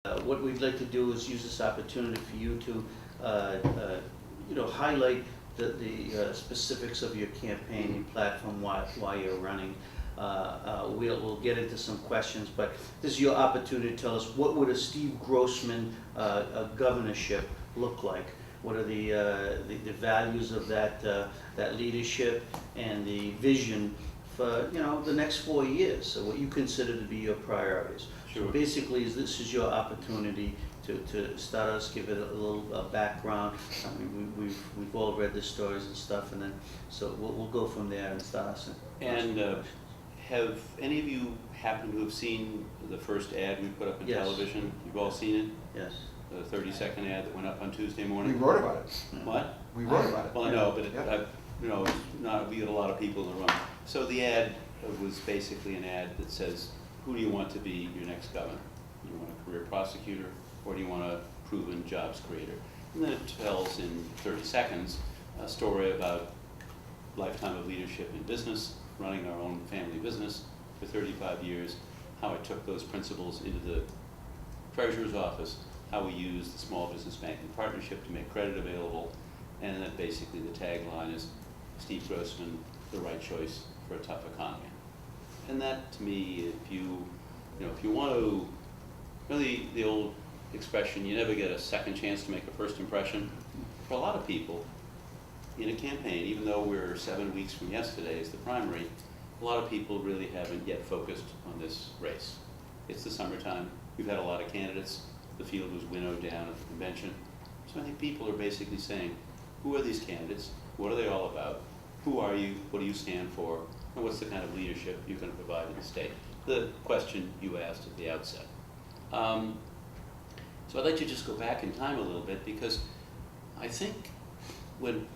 What we'd like to do is use this opportunity for you to, highlight the specifics of your campaign, your platform, why you're running. We'll get into some questions, but this is your opportunity to tell us what would a Steve Grossman governorship look like? What are the values of that leadership and the vision for the next 4 years? So what you consider to be your priorities. Sure. So basically, this is your opportunity to start us, give it a little background. I mean, we've all read the stories and stuff, and then so we'll go from there and start us. And have any of you happened to have seen the first ad we put up in Yes. television? You've all seen it? Yes. The 30-second ad that went up on Tuesday We morning? wrote about it. What? We wrote about it. Well, I know, but Yeah. we get a lot of people in the room. So the ad was basically an ad that says, who do you want to be your next governor? Do you want a career prosecutor, or do you want a proven jobs creator? And then it tells in 30 seconds a story about lifetime of leadership in business, running our own family business for 35 years, how I took those principles into the treasurer's office, how we used the small business banking partnership to make credit available, and then basically the tagline is Steve Grossman, the right choice for a tough economy. And that, to me, if you want to, really the old expression, you never get a second chance to make a first impression. For a lot of people, in a campaign, even though we're 7 weeks from yesterday is the primary, a lot of people really haven't yet focused on this race. It's the summertime. We've had a lot of candidates. The field was winnowed down at the convention. So I think people are basically saying, who are these candidates? What are they all about? Who are you? What do you stand for? And what's the kind of leadership you're going to provide in the state? The question you asked at the outset. So I'd like to just go back in time a little bit, because I think when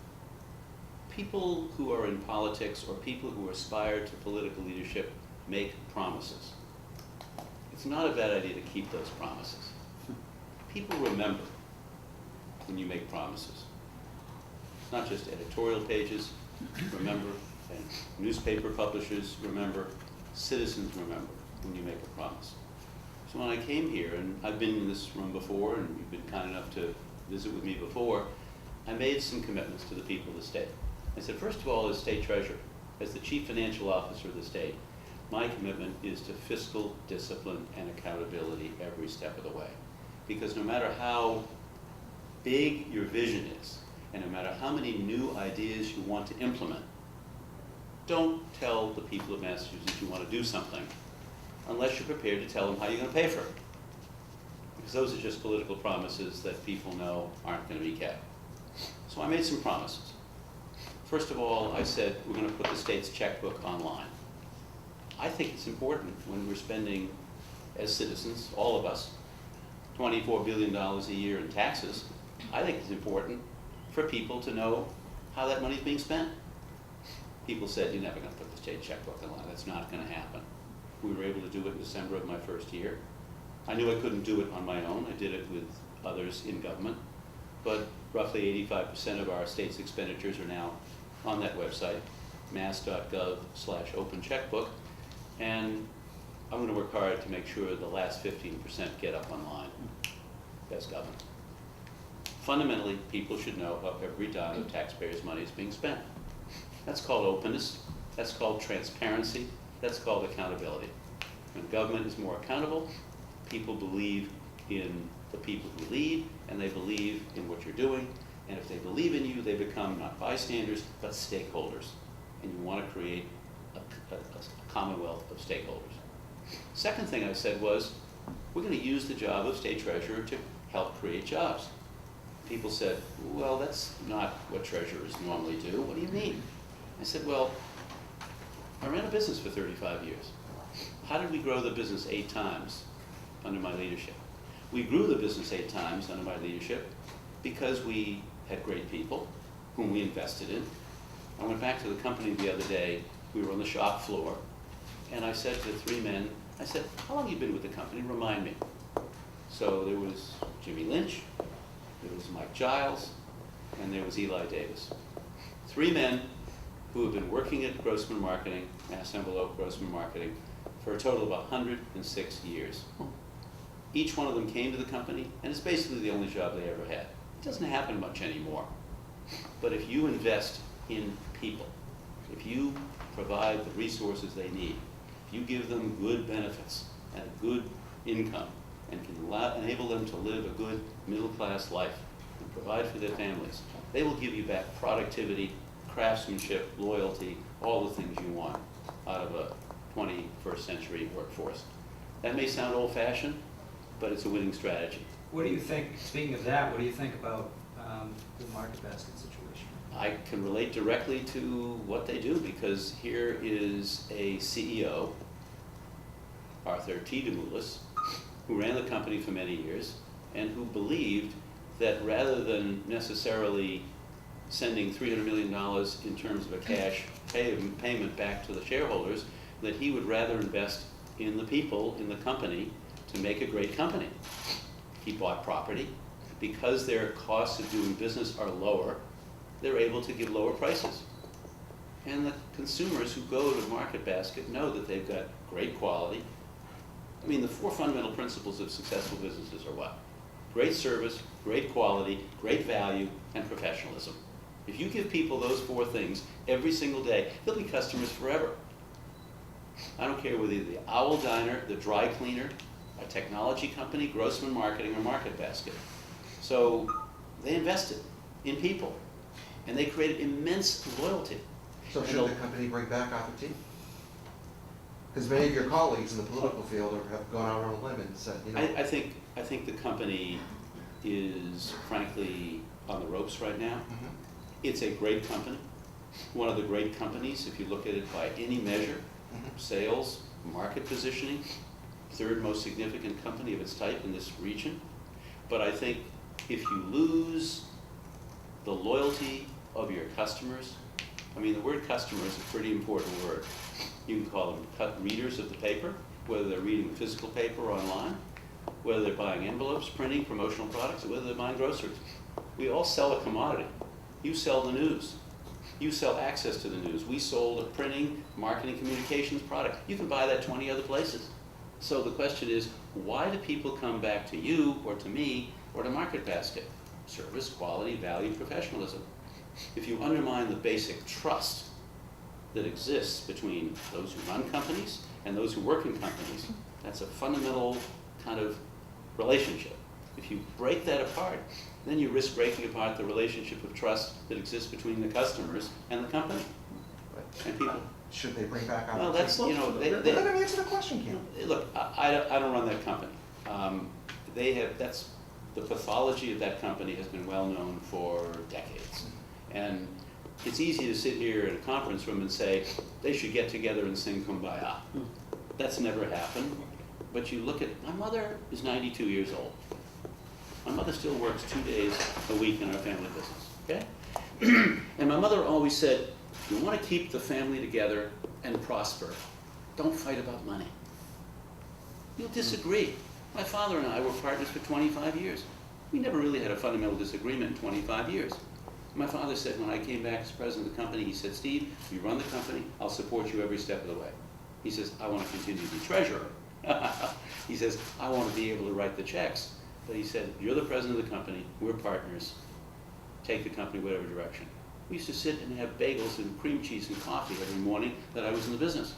people who are in politics or people who aspire to political leadership make promises, it's not a bad idea to keep those promises. People remember when you make promises. It's not just editorial pages, remember, and newspaper publishers remember, citizens remember when you make a promise. So when I came here, and I've been in this room before, and you've been kind enough to visit with me before, I made some commitments to the people of the state. I said, first of all, as state treasurer, as the chief financial officer of the state, my commitment is to fiscal discipline and accountability every step of the way. Because no matter how big your vision is, and no matter how many new ideas you want to implement, don't tell the people of Massachusetts you want to do something unless you're prepared to tell them how you're going to pay for it. Because those are just political promises that people know aren't going to be kept. So I made some promises. First of all, I said we're going to put the state's checkbook online. I think it's important when we're spending, as citizens, all of us, $24 billion a year in taxes. I think it's important for people to know how that money is being spent. People said, you're never going to put the state checkbook online. That's not going to happen. We were able to do it in December of my first year. I knew I couldn't do it on my own. I did it with others in government. But roughly 85% of our state's expenditures are now on that website, mass.gov/open checkbook. And I'm going to work hard to make sure the last 15% get up online as governor. Fundamentally, people should know how every dime of taxpayers' money is being spent. That's called openness. That's called transparency. That's called accountability. When government is more accountable, people believe in the people who lead, and they believe in what you're doing. And if they believe in you, they become not bystanders, but stakeholders. And you want to create a commonwealth of stakeholders. Second thing I said was, we're going to use the job of state treasurer to help create jobs. People said, well, that's not what treasurers normally do. What do you mean? I said, well, I ran a business for 35 years. How did we grow the business 8 times under my leadership? We grew the business 8 times under my leadership because we had great people whom we invested in. I went back to the company the other day. We were on the shop floor, and I said to 3 men, I said, how long have you been with the company? Remind me. So there was Jimmy Lynch, there was Mike Giles, and there was Eli Davis. 3 men who have been working at Grossman Marketing, Mass Envelope Grossman Marketing, for a total of 106 years. each one of them came to the company, and it's basically the only job they ever had. It doesn't happen much anymore. But if you invest in people, if you provide the resources they need, if you give them good benefits and a good income, and can enable them to live a good middle-class life and provide for their families, they will give you back productivity, craftsmanship, loyalty, all the things you want out of a 21st century workforce. That may sound old-fashioned, but it's a winning strategy. What do you think, speaking of that, what do you think about the market basket situation? I can relate directly to what they do, because here is a CEO, Arthur T. DeMoulis, who ran the company for many years and who believed that rather than necessarily sending $300 million in terms of a cash payment back to the shareholders, that he would rather invest in the people in the company to make a great company. He bought property. Because their costs of doing business are lower, they're able to give lower prices. And the consumers who go to Market Basket know that they've got great quality. I mean, the four fundamental principles of successful businesses are what? Great service, great quality, great value, and professionalism. If you give people those four things every single day, they'll be customers forever. I don't care whether you're the Owl Diner, the dry cleaner, a technology company, Grossman Marketing, or Market Basket. So they invested in people, and they created immense loyalty. So should the company bring back Arthur T? Because many of your colleagues in the political field have gone out on a limb and said, you know. I think the company is frankly on the ropes right now. Mhm. It's a great company, one of the great companies if you look at it by any measure, sales, market positioning, third most significant company of its type in this region. But I think if you lose the loyalty of your customers, I mean, the word customer is a pretty important word. You can call them readers of the paper, whether they're reading the physical paper or online, whether they're buying envelopes, printing, promotional products, or whether they're buying groceries. We all sell a commodity. You sell the news. You sell access to the news. We sold a printing, marketing, communications product. You can buy that 20 other places. So the question is, why do people come back to you or to me or to Market Basket? Service, quality, value, professionalism. If you undermine the basic trust that exists between those who run companies and those who work in companies, that's a fundamental kind of relationship. If you break that apart, then you risk breaking apart the relationship of trust that exists between the customers and the company and people. Should they bring back Arthur T? Well, that's, you know, Let him answer the question, Ken. look, I don't run that company. That's the pathology of that company has been well known for decades. And it's easy to sit here in a conference room and say, they should get together and sing Kumbaya. That's never happened. But you look at, my mother is 92 years old. My mother still works 2 days a week in our family business, okay? And my mother always said, if you want to keep the family together and prosper, don't fight about money. You'll disagree. My father and I were partners for 25 years. We never really had a fundamental disagreement in 25 years. My father said when I came back as president of the company, he said, Steve, you run the company, I'll support you every step of the way. He says, I want to continue to be treasurer. He says, I want to be able to write the checks. But he said, you're the president of the company, we're partners, take the company whatever direction. We used to sit and have bagels and cream cheese and coffee every morning that I was in the business.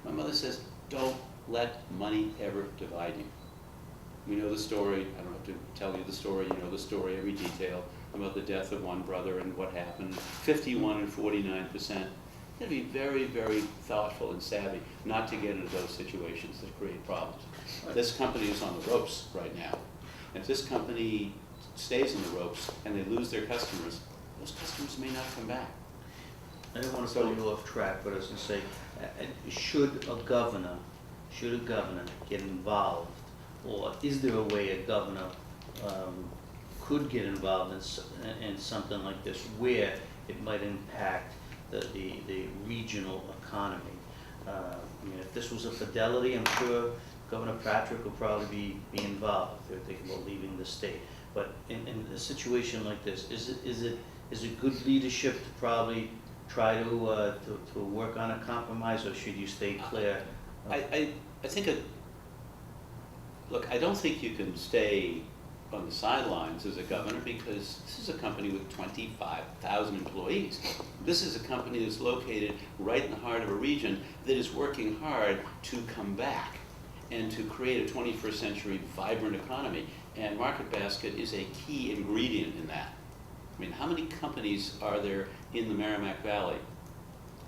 My mother says, don't let money ever divide you. We know the story, I don't have to tell you the story, you know the story, every detail about the death of one brother and what happened, 51 and 49%. You have to be very, very thoughtful and savvy not to get into those situations that create problems. This company is on the ropes right now. And if this company stays in the ropes and they lose their customers, those customers may not come back. I don't want to throw you off track, but I was going to say, should a governor get involved, or is there a way a governor could get involved in something like this where it might impact the regional economy? I mean, if this was a Fidelity, I'm sure Governor Patrick would probably be involved if they're thinking about leaving the state. But in a situation like this, is it good leadership to probably try to work on a compromise, or should you stay clear? I think look, I don't think you can stay on the sidelines as a governor because this is a company with 25,000 employees. This is a company that's located right in the heart of a region that is working hard to come back and to create a 21st century vibrant economy. And Market Basket is a key ingredient in that. I mean, how many companies are there in the Merrimack Valley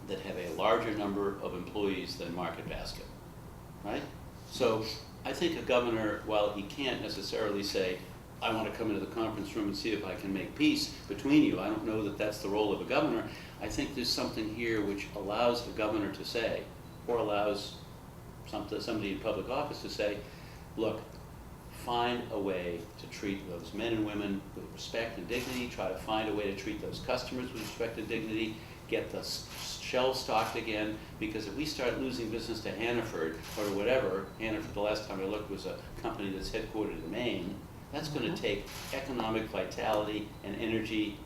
that have a larger number of employees than Market Basket, right? So I think a governor, while he can't necessarily say, I want to come into the conference room and see if I can make peace between you, I don't know that that's the role of a governor. I think there's something here which allows the governor to say, or allows somebody in public office to say, look, find a way to treat those men and women with respect and dignity, try to find a way to treat those customers with respect and dignity, get the shelves stocked again, because if we start losing business to Hannaford or whatever, Hannaford, the last time I looked, was a company that's headquartered in Maine, that's going to take economic vitality and energy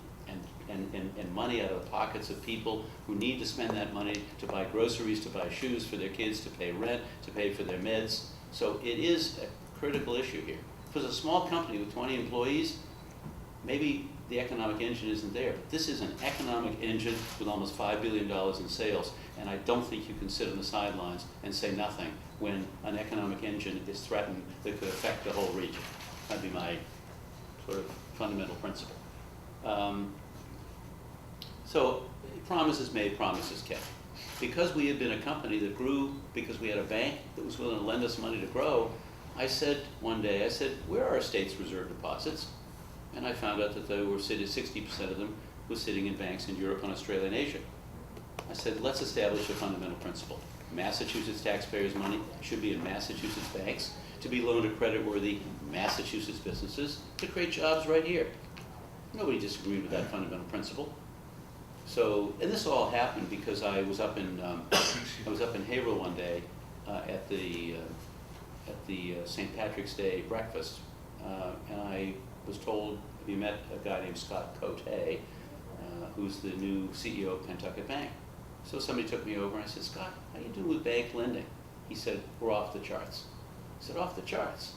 and money out of the pockets of people who need to spend that money to buy groceries, to buy shoes for their kids, to pay rent, to pay for their meds. So it is a critical issue here. If it was a small company with 20 employees, maybe the economic engine isn't there. But this is an economic engine with almost $5 billion in sales, and I don't think you can sit on the sidelines and say nothing when an economic engine is threatened that could affect the whole region. That'd be my sort of fundamental principle. So promises made, promises kept. Because we had been a company that grew, because we had a bank that was willing to lend us money to grow, I said one day, where are our state's reserve deposits? And I found out that they were sitting, 60% of them was sitting in banks in Europe and Australia and Asia. I said, let's establish a fundamental principle. Massachusetts taxpayers' money should be in Massachusetts banks to be loaned to creditworthy Massachusetts businesses to create jobs right here. Nobody disagreed with that fundamental principle. So, and this all happened because I was up in Haverhill one day at the St. Patrick's Day breakfast, and I was told, have you met a guy named Scott Cote, who's the new CEO of Pentucket Bank? So somebody took me over and I said, Scott, how you doing with bank lending? He said, we're off the charts. I said, off the charts?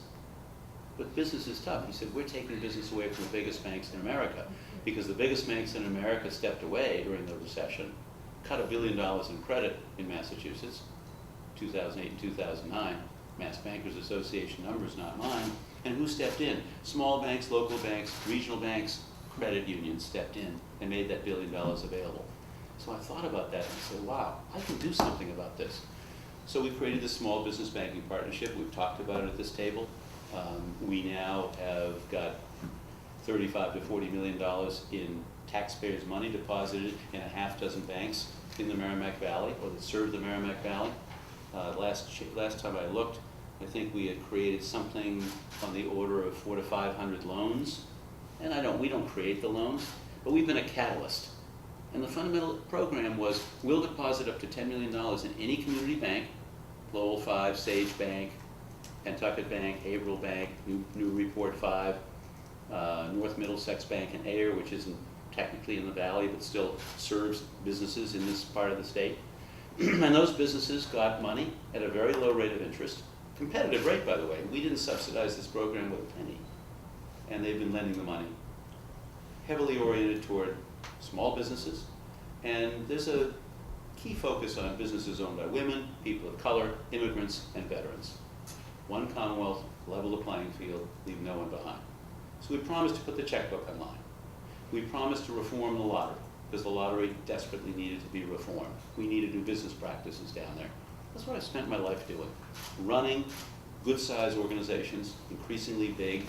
But business is tough. He said, we're taking business away from the biggest banks in America because the biggest banks in America stepped away during the recession, cut $1 billion in credit in Massachusetts, 2008 and 2009, Mass Bankers Association numbers, not mine. And who stepped in? Small banks, local banks, regional banks, credit unions stepped in and made that $1 billion available. So I thought about that and I said, wow, I can do something about this. So we created this small business banking partnership. We've talked about it at this table. We now have got $35 to $40 million in taxpayers' money deposited in a half dozen banks in the Merrimack Valley, or that serve the Merrimack Valley. Last time I looked, I think we had created something on the order of 400 to 500 loans. And we don't create the loans, but we've been a catalyst. And the fundamental program was, we'll deposit up to $10 million in any community bank, Lowell 5, Sage Bank, Pentucket Bank, Haverhill Bank, New Report 5, North Middlesex Bank and Ayer, which isn't technically in the valley, but still serves businesses in this part of the state. And those businesses got money at a very low rate of interest, competitive rate, by the way. We didn't subsidize this program with a penny. And they've been lending the money, heavily oriented toward small businesses. And there's a key focus on businesses owned by women, people of color, immigrants, and veterans. One Commonwealth, level the playing field, leave no one behind. So we promised to put the checkbook online. We promised to reform the lottery, because the lottery desperately needed to be reformed. We needed new business practices down there. That's what I spent my life doing. Running good-sized organizations, increasingly big.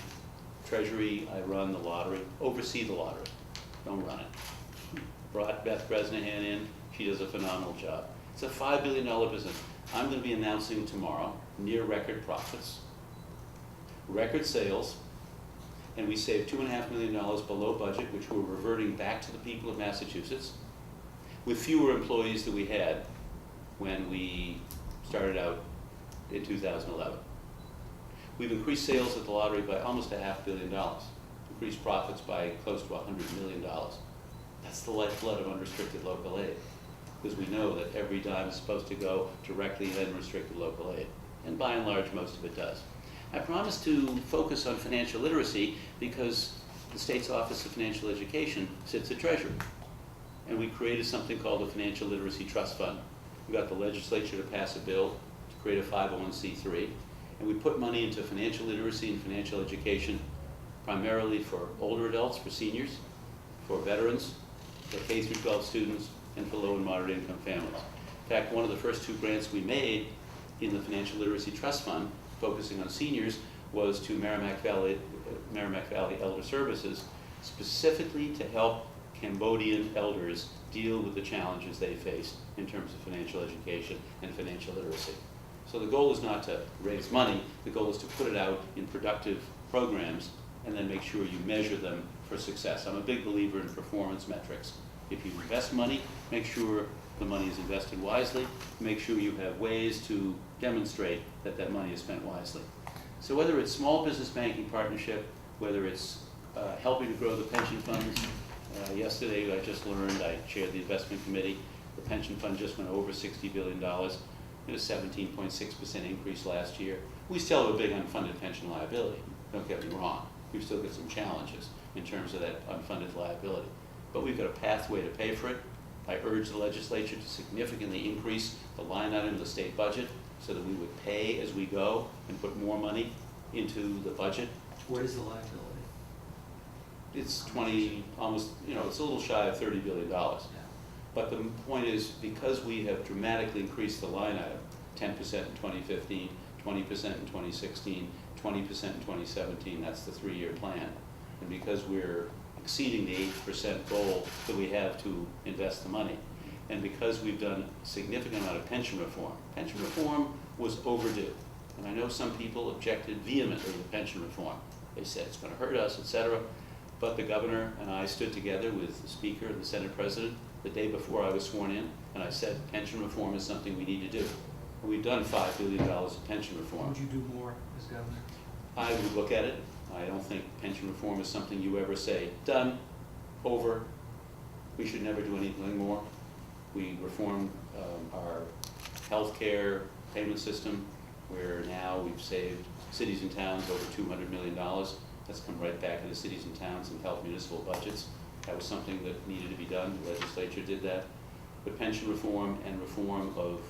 Treasury, I run the lottery, oversee the lottery, don't run it. Brought Beth Bresnahan in, she does a phenomenal job. It's a $5 billion business. I'm going to be announcing tomorrow near record profits, record sales, and we saved $2.5 million below budget, which we're reverting back to the people of Massachusetts, with fewer employees than we had when we started out in 2011. We've increased sales at the lottery by almost $500 million, increased profits by close to $100 million. That's the lifeblood of unrestricted local aid, because we know that every dime is supposed to go directly in unrestricted local aid, and by and large, most of it does. I promised to focus on financial literacy because the state's Office of Financial Education sits at Treasury. And we created something called the Financial Literacy Trust Fund. We got the legislature to pass a bill to create a 501c3, and we put money into financial literacy and financial education, primarily for older adults, for seniors, for veterans, for K through 12 students, and for low and moderate income families. In fact, one of the first 2 grants we made in the Financial Literacy Trust Fund, focusing on seniors, was to Merrimack Valley Elder Services, specifically to help Cambodian elders deal with the challenges they face in terms of financial education and financial literacy. So the goal is not to raise money, the goal is to put it out in productive programs and then make sure you measure them for success. I'm a big believer in performance metrics. If you invest money, make sure the money is invested wisely, make sure you have ways to demonstrate that that money is spent wisely. So whether it's small business banking partnership, whether it's helping to grow the pension funds, yesterday I just learned, I chaired the investment committee, the pension fund just went over $60 billion, it was a 17.6% increase last year. We still have a big unfunded pension liability, don't get me wrong. We've still got some challenges in terms of that unfunded liability. But we've got a pathway to pay for it. I urge the legislature to significantly increase the line item in the state budget so that we would pay as we go and put more money into the budget. What is the liability? It's 20, almost, it's a little shy of $30 billion. Yeah. But the point is, because we have dramatically increased the line item, 10% in 2015, 20% in 2016, 20% in 2017, that's the 3-year plan. And because we're exceeding the 8% goal that we have to invest the money, and because we've done a significant amount of pension reform was overdue. And I know some people objected vehemently to pension reform. They said it's going to hurt us, etc. But the governor and I stood together with the Speaker and the Senate President the day before I was sworn in, and I said pension reform is something we need to do. And we've done $5 billion of pension reform. Would you do more as governor? I would look at it. I don't think pension reform is something you ever say, done, over, we should never do anything more. We reformed our healthcare payment system, where now we've saved cities and towns over $200 million. That's come right back into cities and towns and helped municipal budgets. That was something that needed to be done. The legislature did that. But pension reform and reform of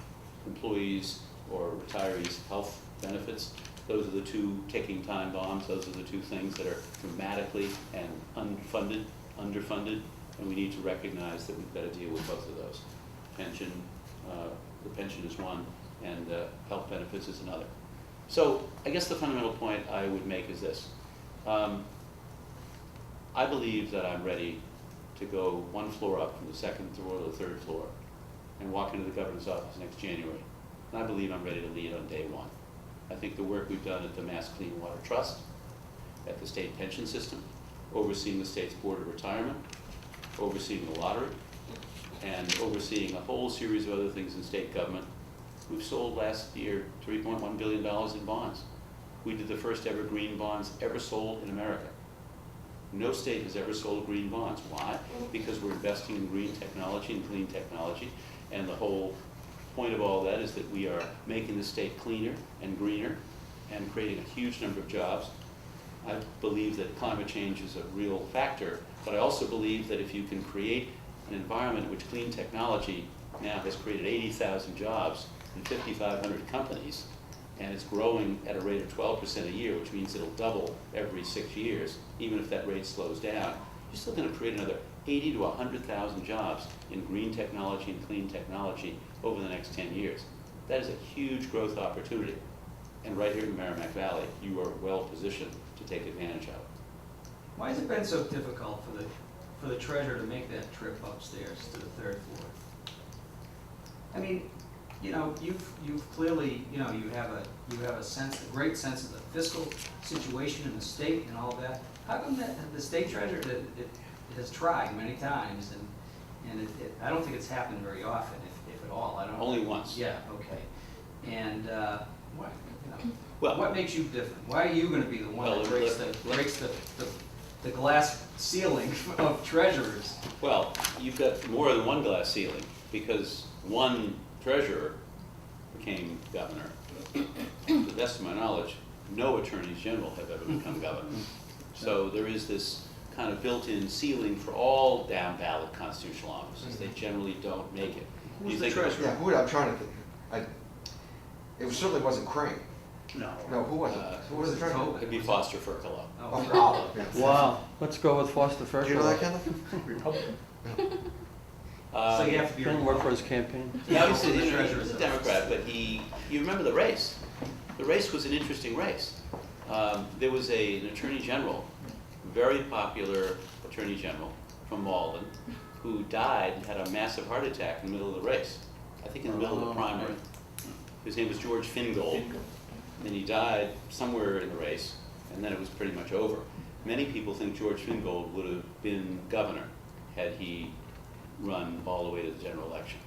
employees or retirees' health benefits, those are the 2 ticking time bombs. Those are the 2 things that are dramatically and underfunded, and we need to recognize that we've got to deal with both of those. Pension, the pension is one, and health benefits is another. So I guess the fundamental point I would make is this. I believe that I'm ready to go 1 floor up from the 2nd floor to the 3rd floor and walk into the governor's office next January. And I believe I'm ready to lead on day 1. I think the work we've done at the Mass Clean Water Trust, at the state pension system, overseeing the state's board of retirement, overseeing the lottery, and overseeing a whole series of other things in state government. We've sold last year $3.1 billion in bonds. We did the first ever green bonds ever sold in America. No state has ever sold green bonds. Why? Because we're investing in green technology and clean technology, and the whole point of all that is that we are making the state cleaner and greener and creating a huge number of jobs. I believe that climate change is a real factor, but I also believe that if you can create an environment in which clean technology now has created 80,000 jobs in 5,500 companies, and it's growing at a rate of 12% a year, which means it'll double every 6 years, even if that rate slows down, you're still going to create another 80 to 100,000 jobs in green technology and clean technology over the next 10 years. That is a huge growth opportunity. And right here in Merrimack Valley, you are well positioned to take advantage of it. Why has it been so difficult for the treasurer to make that trip upstairs to the 3rd floor? I mean, you've clearly, you have a great sense of the fiscal situation in the state and all of that. How come that the state treasurer it has tried many times, and I don't think it's happened very often, if at all. I don't. Only once. Yeah. Okay. And what Well, what makes you different? Why are you going to be the one that breaks the glass ceiling of treasurers? Well, you've got more than one glass ceiling, because one treasurer became governor. To the best of my knowledge, no attorneys general have ever become governor. So there is this kind of built-in ceiling for all down ballot constitutional offices. They generally don't make it. Who's You the think- treasurer? Yeah, I'm trying to think. It certainly wasn't Crane. No. No, who was it? Who was the treasurer? Tobin. It'd be Foster Furcalo. Oh, Oh, really? oh, yeah. Wow, let's go with Foster Do first. you know that, Kenneth? Republican. So you have to be. Didn't work for his campaign. Yeah, obviously, The he treasurer's was a office. Democrat, but you remember the race. The race was an interesting race. There was an attorney general, very popular attorney general from Malden, who died and had a massive heart attack in the middle of the race. I think in the middle of the primary. His name was George Fingold, and he died somewhere in the race, and then it was pretty much over. Many people think George Fingold would have been governor had he run all the way to the general election.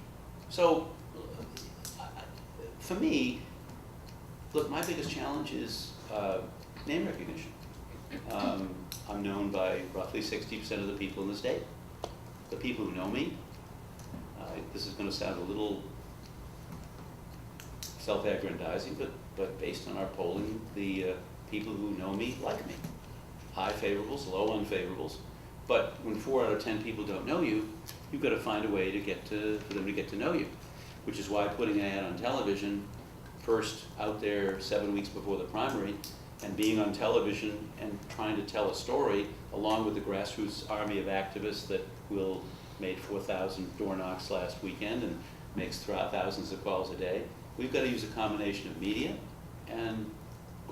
So, for me, look, my biggest challenge is name recognition. I'm known by roughly 60% of the people in the state. The people who know me, this is going to sound a little self-aggrandizing, but based on our polling, the people who know me like me. High favorables, low unfavorables. But when 4 out of 10 people don't know you, you've got to find a way for them to get to know you. Which is why putting an ad on television, first out there 7 weeks before the primary, and being on television and trying to tell a story, along with the grassroots army of activists that made 4,000 door knocks last weekend and makes thousands of calls a day. We've got to use a combination of media and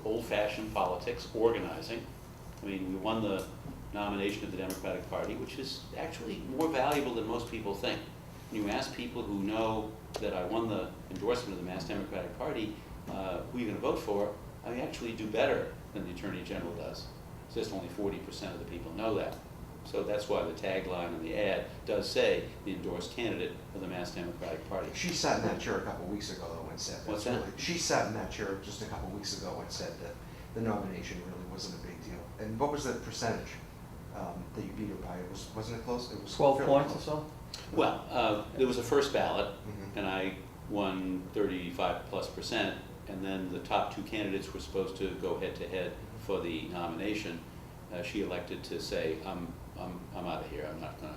old-fashioned politics, organizing. I mean, we won the nomination of the Democratic Party, which is actually more valuable than most people think. When you ask people who know that I won the endorsement of the Mass Democratic Party, who are you going to vote for, I actually do better than the Attorney General does. It's just only 40% of the people know that. So that's why the tagline in the ad does say the endorsed candidate of the Mass Democratic Party. She sat in that chair a couple of weeks ago though and said. What's that's that? really- She sat in that chair just a couple of weeks ago and said that the nomination really wasn't a big deal. And what was the percentage that you beat her by? Wasn't it close? It was 12 fairly points or close. so? Well, there was a first ballot, Mhm. and I won 35+%, and then the top 2 candidates were supposed to go head-to-head for the nomination. She elected to say, I'm out of here, I'm not gonna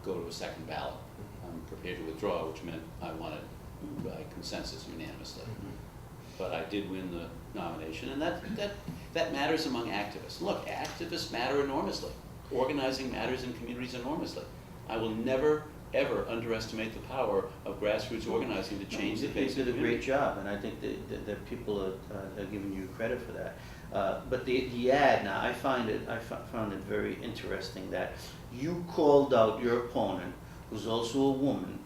go to a second ballot. I'm prepared to withdraw, which meant I won it by consensus unanimously. But I did win the nomination, and that matters among activists. Look, activists matter enormously. Organizing matters in communities enormously. I will never, ever underestimate the power of grassroots organizing to change the face You of the did a great community. job, and I think that people are giving you credit for that. But the ad now, I found it very interesting that you called out your opponent, who's also a woman.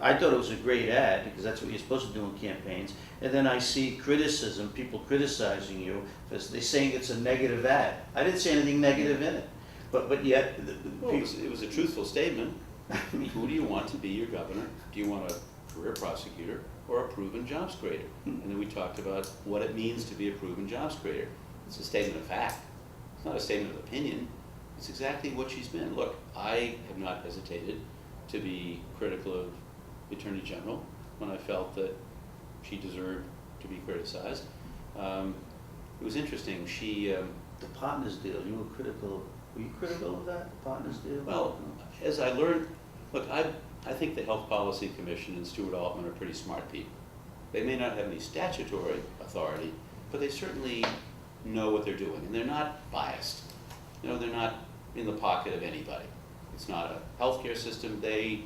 I thought it was a great ad, because that's what you're supposed to do in campaigns. And then I see criticism, people criticizing you, because they're saying it's a negative ad. I didn't say anything negative in it, but yet, Well, it was a truthful statement. Who do you want to be your governor? Do you want a career prosecutor or a proven jobs creator? And then we talked about what it means to be a proven jobs creator. It's a statement of fact. It's not a statement of opinion. It's exactly what she's been. Look, I have not hesitated to be critical of the Attorney General when I felt that she deserved to be criticized. It was interesting. the partners deal, you were critical of that, the partners deal? Well, as I learned, look, I think the Health Policy Commission and Stuart Altman are pretty smart people. They may not have any statutory authority, but they certainly know what they're doing, and they're not biased. You know, they're not in the pocket of anybody. It's not a healthcare system. They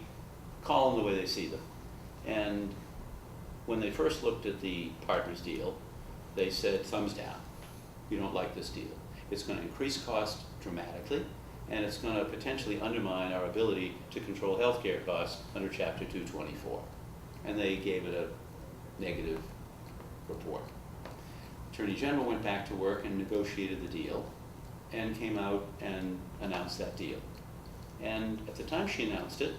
call them the way they see them. And when they first looked at the partners deal, they said, thumbs down. We don't like this deal. It's going to increase cost dramatically, and it's going to potentially undermine our ability to control healthcare costs under Chapter 224. And they gave it a negative report. Attorney General went back to work and negotiated the deal and came out and announced that deal. And at the time she announced it,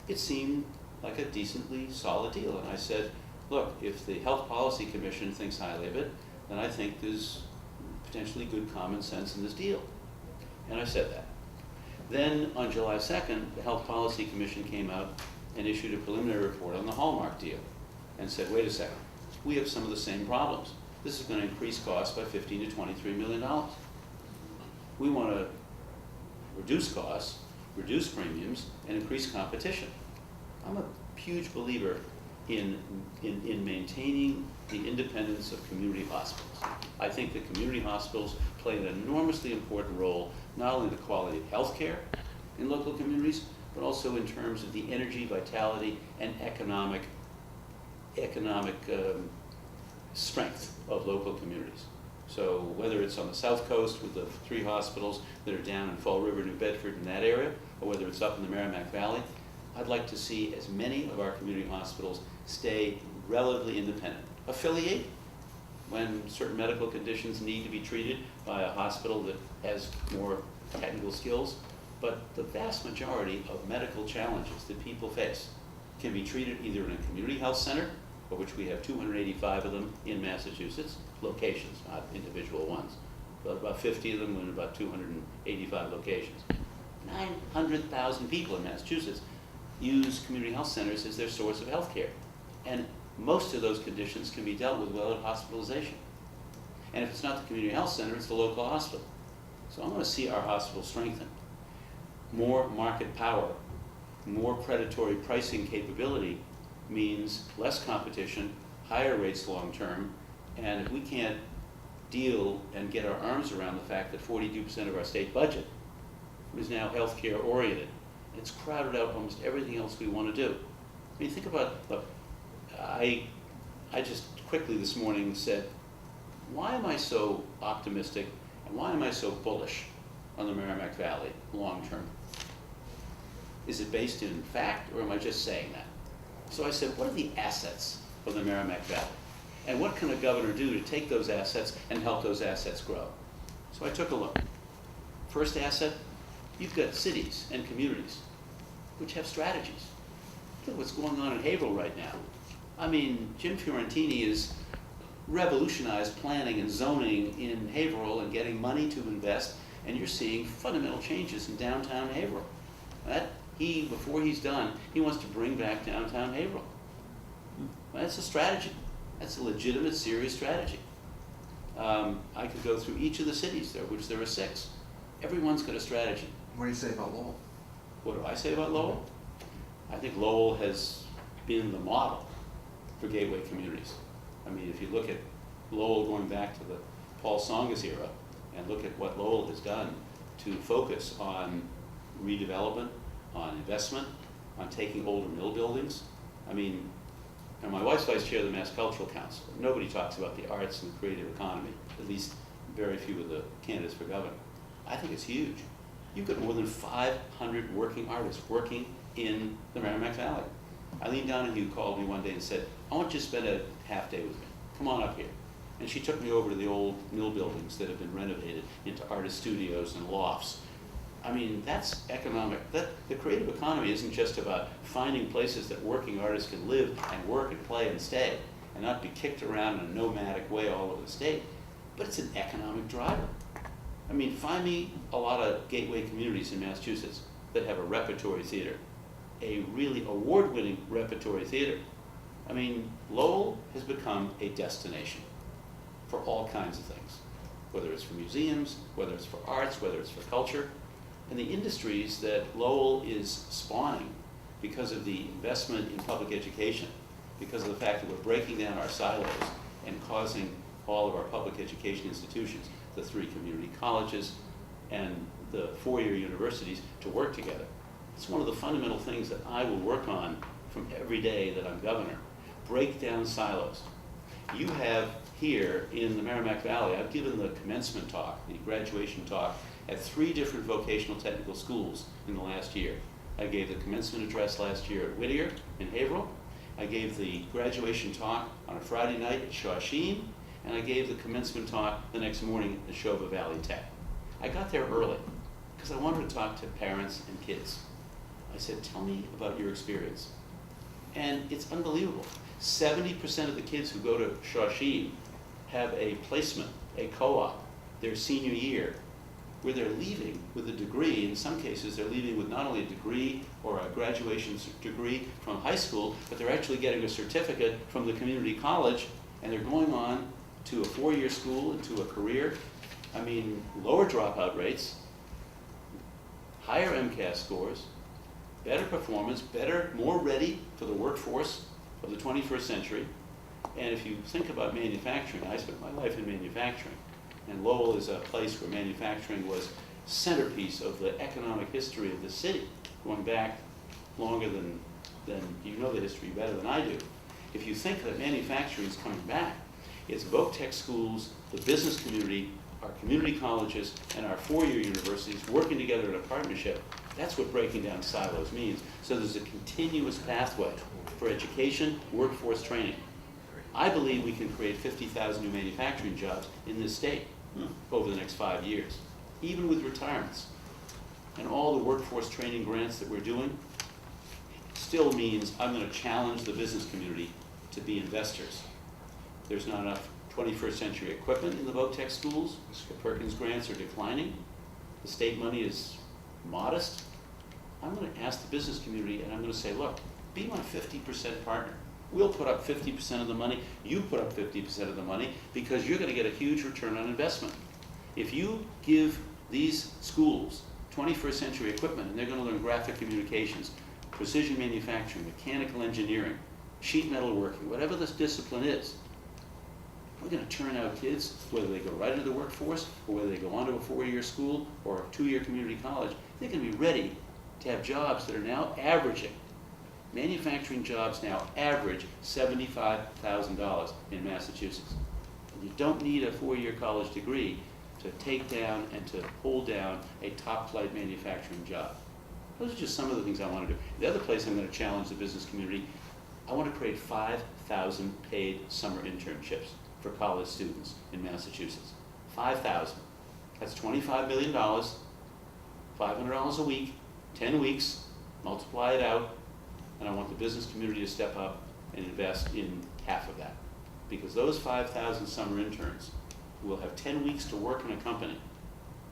it seemed like a decently solid deal. And I said, look, if the Health Policy Commission thinks highly of it, then I think there's potentially good common sense in this deal. And I said that. Then on July 2nd, the Health Policy Commission came out and issued a preliminary report on the Hallmark deal and said, wait a second, we have some of the same problems. this is going to increase costs by $15 to $23 million. We want to reduce costs, reduce premiums, and increase competition. I'm a huge believer in maintaining the independence of community hospitals. I think that community hospitals play an enormously important role, not only in the quality of health care in local communities, but also in terms of the energy, vitality, and economic strength of local communities. So whether it's on the South Coast with the 3 hospitals that are down in Fall River, New Bedford, in that area, or whether it's up in the Merrimack Valley, I'd like to see as many of our community hospitals stay relatively independent. Affiliate when certain medical conditions need to be treated by a hospital that has more technical skills, but the vast majority of medical challenges that people face can be treated either in a community health center, for which we have 285 of them in Massachusetts, locations, not individual ones, but about 50 of them in about 285 locations. 900,000 people in Massachusetts use community health centers as their source of health care. And most of those conditions can be dealt with without hospitalization. And if it's not the community health center, it's the local hospital. So I want to see our hospital strengthened. More market power, more predatory pricing capability means less competition, higher rates long-term, and if we can't deal and get our arms around the fact that 42% of our state budget is now healthcare oriented, it's crowded out almost everything else we want to do. I mean, think about, look, I just quickly this morning said, why am I so optimistic and why am I so bullish on the Merrimack Valley long-term? Is it based in fact, or am I just saying that? So I said, what are the assets of the Merrimack Valley? And what can a governor do to take those assets and help those assets grow? So I took a look. First asset, you've got cities and communities which have strategies. Look at what's going on in Haverhill right now. I mean, Jim Fiorentini has revolutionized planning and zoning in Haverhill and getting money to invest, and you're seeing fundamental changes in downtown Haverhill. Before he's done, he wants to bring back downtown Haverhill. That's a strategy. That's a legitimate, serious strategy. I could go through each of the cities there, which there are 6. Everyone's got a strategy. What do you say about Lowell? What do I say about Lowell? I think Lowell has been the model for gateway communities. I mean, if you look at Lowell going back to the Paul Tsongas era and look at what Lowell has done to focus on redevelopment, on investment, on taking older mill buildings. I mean, and my wife's vice chair of the Mass Cultural Council. Nobody talks about the arts and the creative economy, at least very few of the candidates for governor. I think it's huge. You've got more than 500 working artists working in the Merrimack Valley. Eileen Donahue called me one day and said, I want you to spend a half day with me. Come on up here. And she took me over to the old mill buildings that have been renovated into artist studios and lofts. I mean, that's economic. The creative economy isn't just about finding places that working artists can live and work and play and stay and not be kicked around in a nomadic way all over the state, but it's an economic driver. I mean, find me a lot of gateway communities in Massachusetts that have a repertory theater, a really award-winning repertory theater. I mean, Lowell has become a destination for all kinds of things, whether it's for museums, whether it's for arts, whether it's for culture. And the industries that Lowell is spawning because of the investment in public education, because of the fact that we're breaking down our silos and causing all of our public education institutions, the 3 community colleges and the 4-year universities, to work together. It's one of the fundamental things that I will work on from every day that I'm governor. Break down silos. You have here in the Merrimack Valley, I've given the commencement talk, the graduation talk, at 3 different vocational technical schools in the last year. I gave the commencement address last year at Whittier in Haverhill. I gave the graduation talk on a Friday night at Shawsheen, and I gave the commencement talk the next morning at Neshoba Valley Tech. I got there early because I wanted to talk to parents and kids. I said, tell me about your experience. And it's unbelievable. 70% of the kids who go to Shawsheen have a placement, a co-op, their senior year, where they're leaving with a degree. In some cases, they're leaving with not only a degree or a graduation degree from high school, but they're actually getting a certificate from the community college, and they're going on to a four-year school and to a career. I mean, lower dropout rates, higher MCAS scores, better performance, better, more ready for the workforce of the 21st century. And if you think about manufacturing, I spent my life in manufacturing, and Lowell is a place where manufacturing was centerpiece of the economic history of the city, going back longer than you know the history better than I do. If you think that manufacturing is coming back, it's voc-tech schools, the business community, our community colleges, and our four-year universities working together in a partnership. That's what breaking down silos means. So there's a continuous pathway for education, workforce training. I believe we can create 50,000 new manufacturing jobs in this state over the next 5 years, even with retirements. And all the workforce training grants that we're doing still means I'm going to challenge the business community to be investors. There's not enough 21st century equipment in the voc-tech schools. The Perkins grants are declining. The state money is modest. I'm going to ask the business community, and I'm going to say, look, be my 50% partner. We'll put up 50% of the money. You put up 50% of the money, because you're going to get a huge return on investment. If you give these schools 21st century equipment, and they're going to learn graphic communications, precision manufacturing, mechanical engineering, sheet metal working, whatever this discipline is, we're going to turn out kids, whether they go right into the workforce or whether they go on to a four-year school or a two-year community college, they're going to be ready to have jobs that are now averaging. Manufacturing jobs now average $75,000 in Massachusetts. And you don't need a four-year college degree to take down and to hold down a top-flight manufacturing job. Those are just some of the things I want to do. The other place I'm going to challenge the business community, I want to create 5,000 paid summer internships for college students in Massachusetts. 5,000. That's $25 million, $500 a week, 10 weeks, multiply it out, and I want the business community to step up and invest in half of that. Because those 5,000 summer interns who will have 10 weeks to work in a company,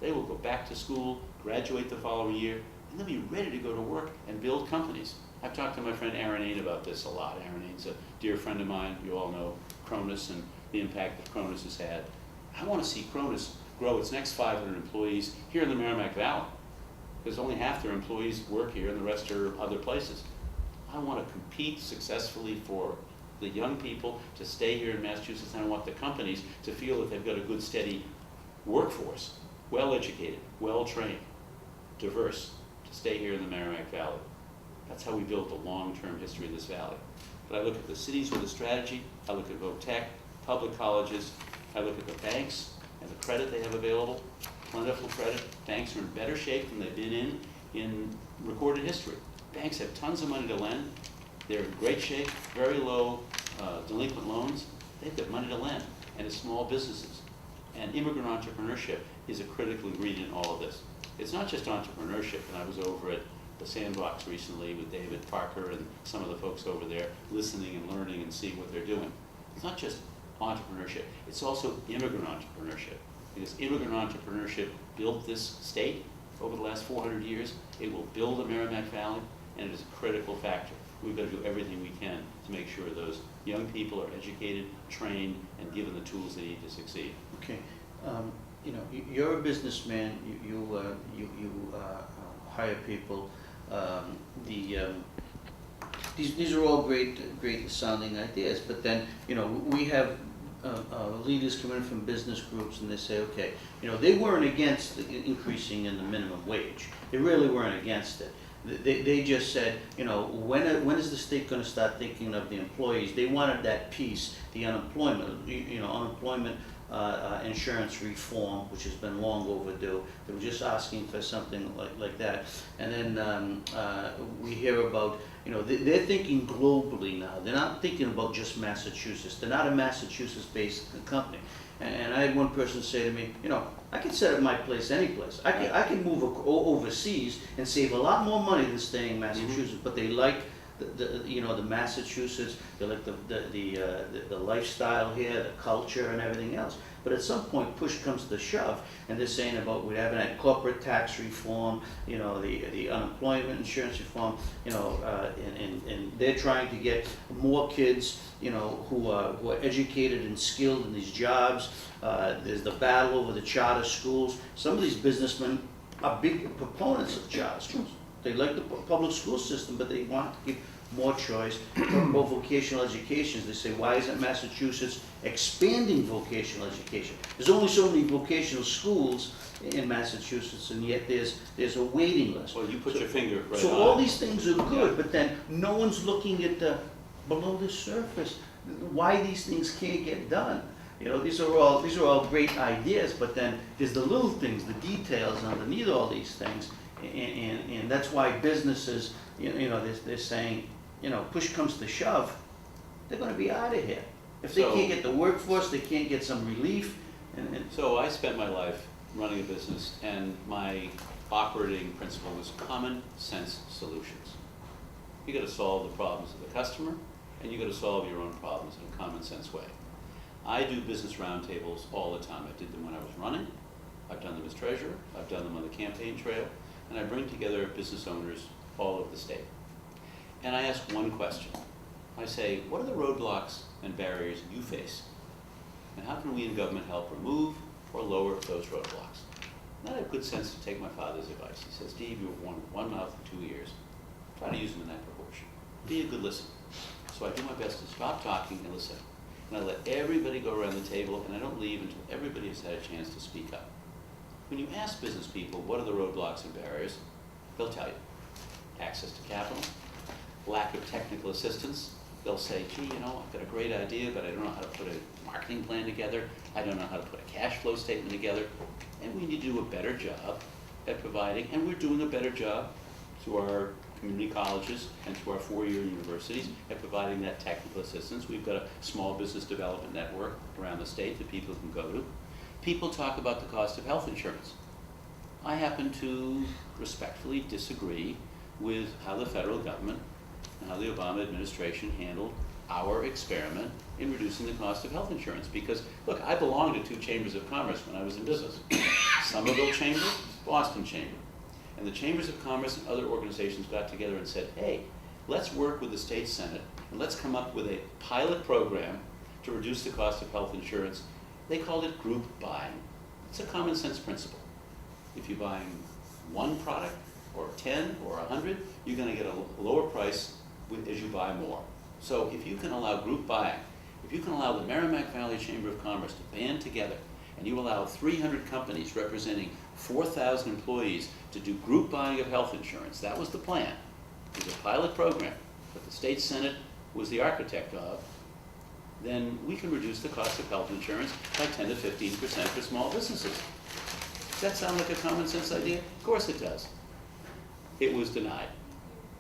they will go back to school, graduate the following year, and they'll be ready to go to work and build companies. I've talked to my friend Aaron Ain about this a lot. Aaron Ain's a dear friend of mine. You all know Cronus and the impact that Cronus has had. I want to see Cronus grow its next 500 employees here in the Merrimack Valley, because only half their employees work here and the rest are other places. I want to compete successfully for the young people to stay here in Massachusetts, and I want the companies to feel that they've got a good, steady workforce, well-educated, well-trained, diverse, to stay here in the Merrimack Valley. That's how we built the long-term history of this valley. But I look at the cities with a strategy, I look at voc-tech, public colleges, I look at the banks and the credit they have available, plentiful credit. Banks are in better shape than they've been in recorded history. Banks have tons of money to lend. They're in great shape, very low delinquent loans. They've got money to lend, and it's small businesses. And immigrant entrepreneurship is a critical ingredient in all of this. It's not just entrepreneurship, and I was over at the Sandbox recently with David Parker and some of the folks over there listening and learning and seeing what they're doing. It's not just entrepreneurship, it's also immigrant entrepreneurship. Because immigrant entrepreneurship built this state over the last 400 years. It will build the Merrimack Valley, and it is a critical factor. We've got to do everything we can to make sure those young people are educated, trained, and given the tools they need to succeed. Okay, you know, you're a businessman. You hire people. These are all great sounding ideas. But then, you know, we have leaders come in from business groups, and they say, okay, you know, they weren't against increasing in the minimum wage. They really weren't against it. They just said, you know, when is the state going to start thinking of the employees? They wanted that piece, the unemployment, you know, unemployment insurance reform, which has been long overdue. They were just asking for something like that. And then we hear about, you know, they're thinking globally now. They're not thinking about just Massachusetts. They're not a Massachusetts-based company. And I had one person say to me, you know, I can set up my place any place. I can move overseas and save a lot more money than staying in Massachusetts. Mm-hmm. But they like the Massachusetts. They like the lifestyle here, the culture, and everything else. But at some point, push comes to shove, and they're saying about we're having that corporate tax reform, you know, the unemployment insurance reform, you know, and they're trying to get more kids, you know, who are educated and skilled in these jobs. There's the battle over the charter schools. Some of these businessmen are big proponents of charter schools. They like the public school system, but they want to give more choice, more vocational education. They say, why isn't Massachusetts expanding vocational education? There's only so many vocational schools in Massachusetts, and yet there's a waiting list. Well, you put your finger right on it. So all these things are good, but then no one's looking at the below the surface, why these things can't get done. You know, these are all great ideas, but then there's the little things, the details underneath all these things, and that's why businesses, you know, they're saying, you know, push comes to shove, they're going to be out of here. If they can't get the workforce, they can't get some relief. So I spent my life running a business, and my operating principle was common sense solutions. You got to solve the problems of the customer, and you got to solve your own problems in a common sense way. I do business roundtables all the time. I did them when I was running. I've done them as treasurer. I've done them on the campaign trail, and I bring together business owners all over the state. And I ask one question. I say, what are the roadblocks and barriers you face? And how can we in government help remove or lower those roadblocks? And I have good sense to take my father's advice. He says, Steve, you were born with one mouth and 2 ears. Try to use them in that proportion. Be a good listener. So I do my best to stop talking and listen. And I let everybody go around the table, and I don't leave until everybody has had a chance to speak up. When you ask business people, what are the roadblocks and barriers, they'll tell you. Access to capital, lack of technical assistance. They'll say, gee, you know, I've got a great idea, but I don't know how to put a marketing plan together. I don't know how to put a cash flow statement together. And we need to do a better job at providing, and we're doing a better job to our community colleges and to our four-year universities at providing that technical assistance. We've got a small business development network around the state that people can go to. People talk about the cost of health insurance. I happen to respectfully disagree with how the federal government and how the Obama administration handled our experiment in reducing the cost of health insurance. Because, look, I belonged to two chambers of commerce when I was in business. Somerville Chamber, Boston Chamber. And the chambers of commerce and other organizations got together and said, hey, let's work with the state senate and let's come up with a pilot program to reduce the cost of health insurance. They called it group buying. It's a common sense principle. If you're buying one product or 10 or 100, you're going to get a lower price as you buy more. So if you can allow group buying, if you can allow the Merrimack Valley Chamber of Commerce to band together, and you allow 300 companies representing 4,000 employees to do group buying of health insurance, that was the plan. It was a pilot program that the state senate was the architect of, then we can reduce the cost of health insurance by 10 to 15% for small businesses. Does that sound like a common sense idea? Of course it does. It was denied.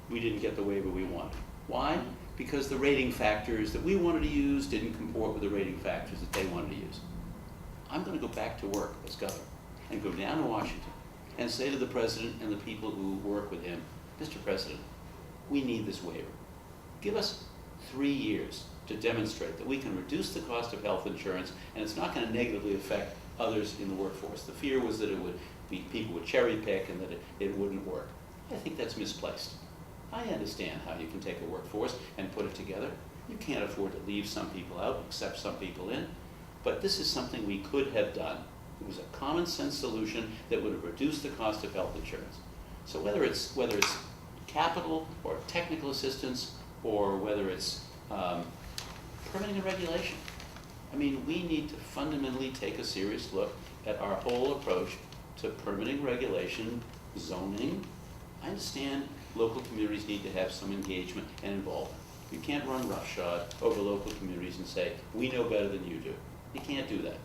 We didn't get the waiver we wanted. Why? Because the rating factors that we wanted to use didn't comport with the rating factors that they wanted to use. I'm going to go back to work as governor and go down to Washington and say to the president and the people who work with him, Mr. President, we need this waiver. Give us 3 years to demonstrate that we can reduce the cost of health insurance and it's not going to negatively affect others in the workforce. The fear was that it would be people would cherry pick and that it wouldn't work. I think that's misplaced. I understand how you can take a workforce and put it together. You can't afford to leave some people out, accept some people in. But this is something we could have done. It was a common sense solution that would have reduced the cost of health insurance. So whether it's capital or technical assistance or whether it's permitting and regulation, I mean, we need to fundamentally take a serious look at our whole approach to permitting, regulation, zoning. I understand local communities need to have some engagement and involvement. You can't run roughshod over local communities and say, we know better than you do. You can't do that.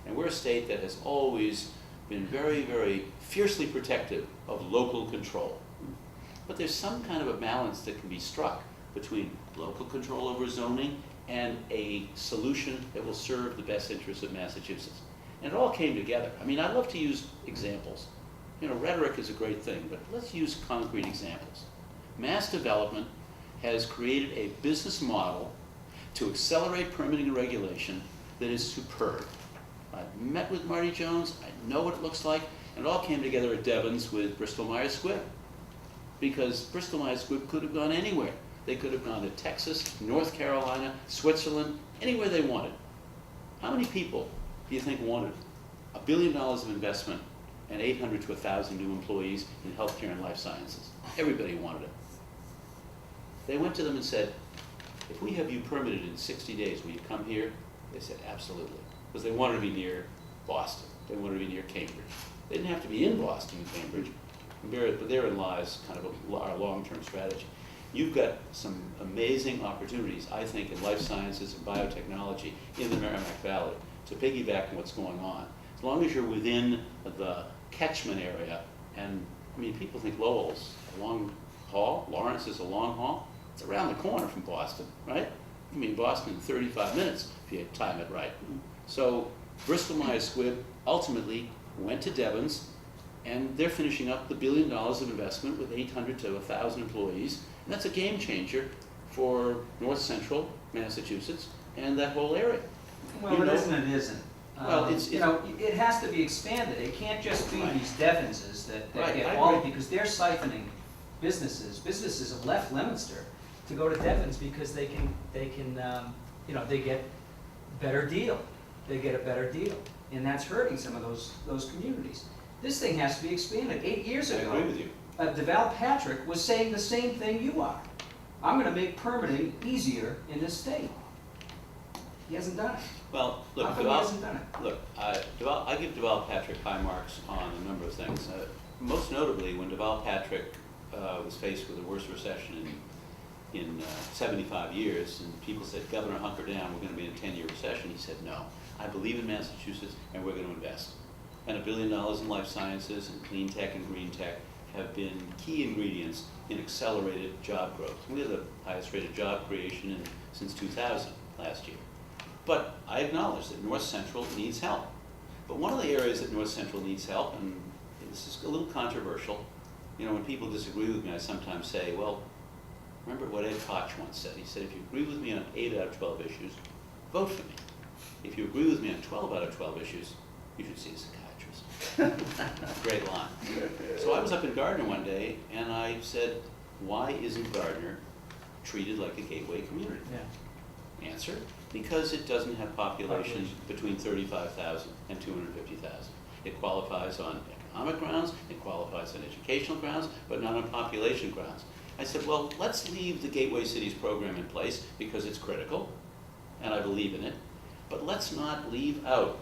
And we're a state that has always been very, very fiercely protective of local control. But there's some kind of a balance that can be struck between local control over zoning and a solution that will serve the best interests of Massachusetts. And it all came together. I mean, I love to use examples. You know, rhetoric is a great thing, but let's use concrete examples. Mass development has created a business model to accelerate permitting and regulation that is superb. I met with Marty Jones, I know what it looks like, and it all came together at Devon's with Bristol-Myers Squibb. Because Bristol-Myers Squibb could have gone anywhere. They could have gone to Texas, North Carolina, Switzerland, anywhere they wanted. How many people do you think wanted $1 billion of investment and 800 to 1,000 new employees in healthcare and life sciences? Everybody wanted it. They went to them and said, if we have you permitted in 60 days, will you come here? They said, absolutely. Because they wanted to be near Boston. They wanted to be near Cambridge. They didn't have to be in Boston and Cambridge, but therein lies kind of our long-term strategy. You've got some amazing opportunities, I think, in life sciences and biotechnology in the Merrimack Valley to piggyback on what's going on. As long as you're within the catchment area, and I mean, people think Lowell's a long haul, Lawrence is a long haul. It's around the corner from Boston, right? You mean Boston in 35 minutes if you time it right. So Bristol-Myers Squibb ultimately went to Devon's, and they're finishing up the $1 billion of investment with 800 to 1,000 employees. And that's a game changer for North Central Massachusetts and that whole area. Well, it isn't, it isn't. Well, You know, it has to be expanded. It can't just be Right. these Devonses that Right, get I all, agree. because they're siphoning businesses. Businesses have left Leominster to go to Devon's because they can, you know, they get better deal. They get a better deal. And that's hurting some of those communities. This thing has to be expanded. 8 years I ago, agree with you. DeVal Patrick was saying the same thing you are. I'm gonna make permitting easier in this state. He hasn't done it. Well, look, How come he hasn't done it? Look, I give DeVal Patrick high marks on a number of things. Most notably, when DeVal Patrick was faced with the worst recession in 75 years, and people said, Governor, hunker down, we're going to be in a 10-year recession, he said, no, I believe in Massachusetts, and we're going to invest. And $1 billion in life sciences and clean tech and green tech have been key ingredients in accelerated job growth. We have the highest rate of job creation since 2000 last year. But I acknowledge that North Central needs help. But one of the areas that North Central needs help, and this is a little controversial, you know, when people disagree with me, I sometimes say, well, remember what Ed Koch once said. He said, if you agree with me on 8 out of 12 issues, vote for me. If you agree with me on 12 out of 12 issues, you should see a psychiatrist. Great line. So I was up in Gardner one day, and I said, why isn't Gardner treated like a gateway community? Yeah. Answer, because it doesn't have population between 35,000 and 250,000. It qualifies on economic grounds, it qualifies on educational grounds, but not on population grounds. I said, well, let's leave the Gateway Cities program in place because it's critical, and I believe in it, but let's not leave out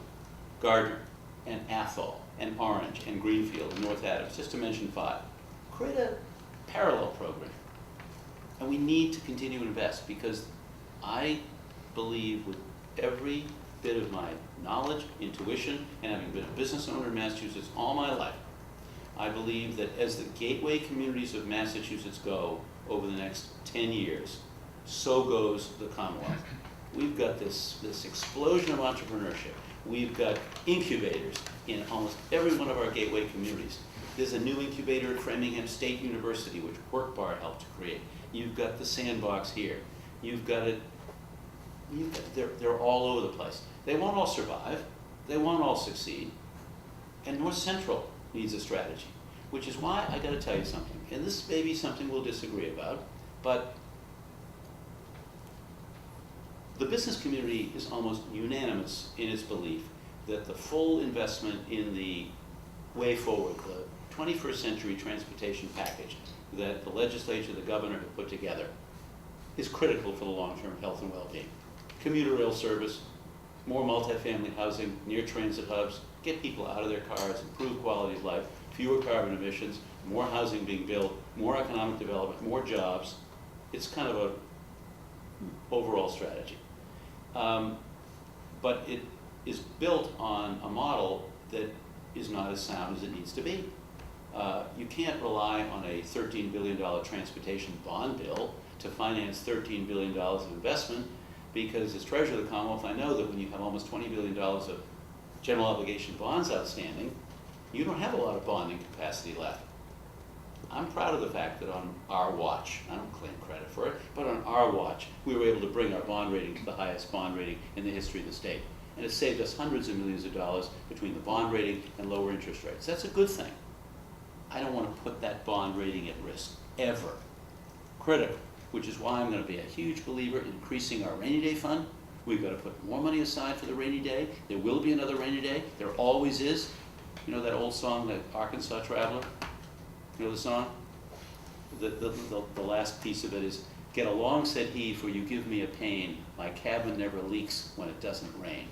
Gardner and Athol and Orange and Greenfield and North Adams, just to mention 5. Create a parallel program. And we need to continue to invest because I believe with every bit of my knowledge, intuition, and having been a business owner in Massachusetts all my life, I believe that as the gateway communities of Massachusetts go over the next 10 years, so goes the Commonwealth. We've got this explosion of entrepreneurship. We've got incubators in almost every one of our gateway communities. There's a new incubator at Framingham State University, which WorkBar helped to create. You've got the Sandbox here. You've got it. They're all over the place. They won't all survive. They won't all succeed. And North Central needs a strategy, which is why I got to tell you something. And this may be something we'll disagree about, but the business community is almost unanimous in its belief that the full investment in the way forward, the 21st century transportation package that the legislature, the governor have put together, is critical for the long-term health and well-being. Commuter rail service, more multifamily housing, near transit hubs, get people out of their cars, improve quality of life, fewer carbon emissions, more housing being built, more economic development, more jobs. It's kind of a overall strategy. But it is built on a model that is not as sound as it needs to be. You can't rely on a $13 billion transportation bond bill to finance $13 billion of investment, because as Treasurer of the Commonwealth, I know that when you have almost $20 billion of general obligation bonds outstanding, you don't have a lot of bonding capacity left. I'm proud of the fact that on our watch, I don't claim credit for it, but on our watch, we were able to bring our bond rating to the highest bond rating in the history of the state. and it saved us hundreds of millions of dollars between the bond rating and lower interest rates. That's a good thing. I don't want to put that bond rating at risk, ever. Critical, which is why I'm going to be a huge believer in increasing our rainy day fund. We've got to put more money aside for the rainy day. There will be another rainy day. There always is. You know that old song, the Arkansas Traveler? You know the song? The last piece of it is, "Get along, said he, for you give me a pain. My cabin never leaks when it doesn't rain."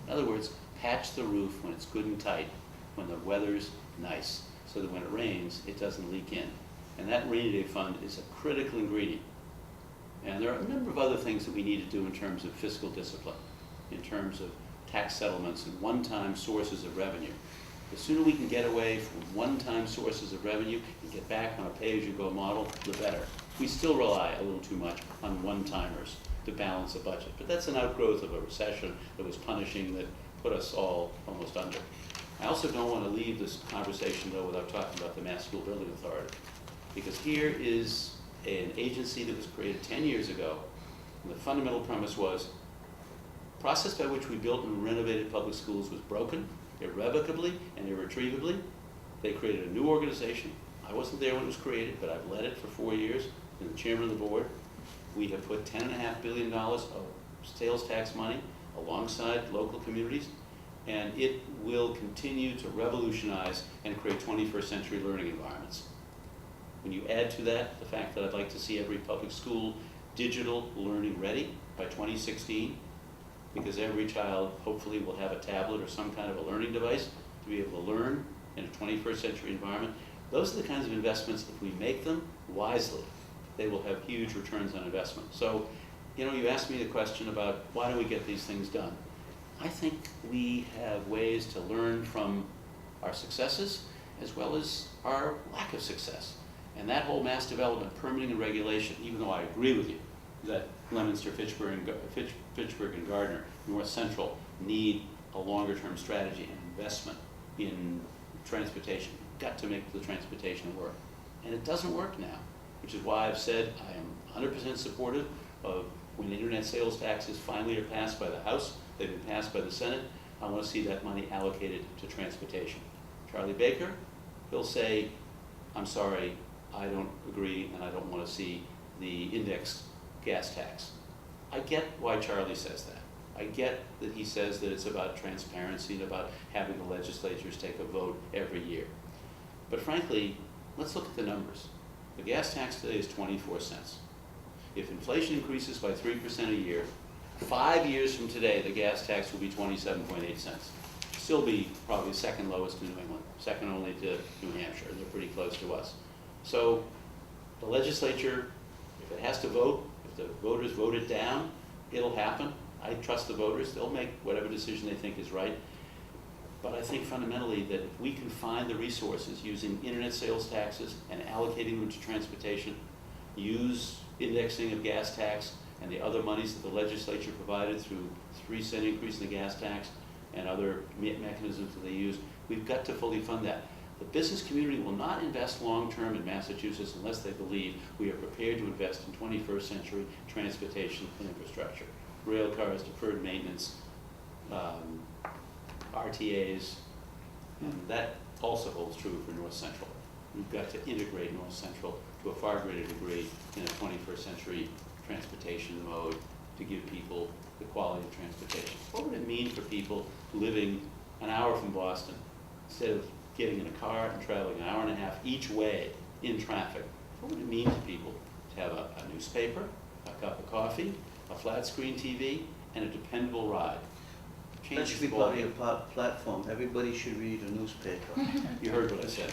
In other words, patch the roof when it's good and tight, when the weather's nice, so that when it rains, it doesn't leak in. And that rainy day fund is a critical ingredient. And there are a number of other things that we need to do in terms of fiscal discipline, in terms of tax settlements and one-time sources of revenue. The sooner we can get away from one-time sources of revenue and get back on a pay-as-you-go model, the better. We still rely a little too much on one-timers to balance a budget, but that's an outgrowth of a recession that was punishing, that put us all almost under. I also don't want to leave this conversation, though, without talking about the Mass School Building Authority, because here is an agency that was created 10 years ago, and the fundamental premise was the process by which we built and renovated public schools was broken, irrevocably and irretrievably. They created a new organization. I wasn't there when it was created, but I've led it for 4 years, and the chairman of the board. We have put $10.5 billion of sales tax money alongside local communities, and it will continue to revolutionize and create 21st century learning environments. When you add to that the fact that I'd like to see every public school digital learning ready by 2016, because every child hopefully will have a tablet or some kind of a learning device to be able to learn in a 21st century environment. Those are the kinds of investments, if we make them wisely, they will have huge returns on investment. So, you know, you asked me the question about why do we get these things done? I think we have ways to learn from our successes as well as our lack of success. And that whole mass development, permitting and regulation, even though I agree with you that Leominster, Fitchburg, and Gardner, North Central need a longer-term strategy and investment in transportation. You've got to make the transportation work. And it doesn't work now, which is why I've said I am 100% supportive of when internet sales taxes finally are passed by the House, they've been passed by the Senate, I want to see that money allocated to transportation. Charlie Baker, he'll say, I'm sorry, I don't agree and I don't want to see the indexed gas tax. I get why Charlie says that. I get that he says that it's about transparency and about having the legislatures take a vote every year. But frankly, let's look at the numbers. The gas tax today is 24 cents. If inflation increases by 3% a year, 5 years from today, the gas tax will be 27.8 cents. Still be probably second lowest to New England, second only to New Hampshire. They're pretty close to us. So the legislature, if it has to vote, if the voters vote it down, it'll happen. I trust the voters. They'll make whatever decision they think is right. But I think fundamentally that if we can find the resources using internet sales taxes and allocating them to transportation, use indexing of gas tax and the other monies that the legislature provided through 3-cent increase in the gas tax and other mechanisms that they use, we've got to fully fund that. The business community will not invest long-term in Massachusetts unless they believe we are prepared to invest in 21st century transportation infrastructure. Rail cars, deferred maintenance, RTAs, and that also holds true for North Central. We've got to integrate North Central to a far greater degree in a 21st century transportation mode to give people the quality of transportation. What would it mean for people living an hour from Boston, instead of getting in a car and traveling an hour and a half each way in traffic? What would it mean to people to have a newspaper, a cup of coffee, a flat screen TV, and a dependable ride? That should be part of your platform. Everybody should read a newspaper. You heard what I said.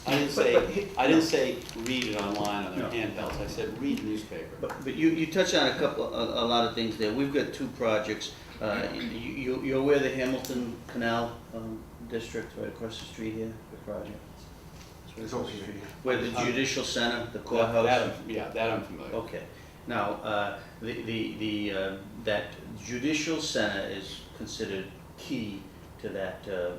I didn't say read it online on their handhelds. I said read a newspaper. But you touched on a lot of things there. We've got 2 projects. You're aware of the Hamilton Canal District right across the street here, the project? It's over here. Where the judicial center, the courthouse. That I'm familiar with. Okay. Now, that judicial center is considered key to that, to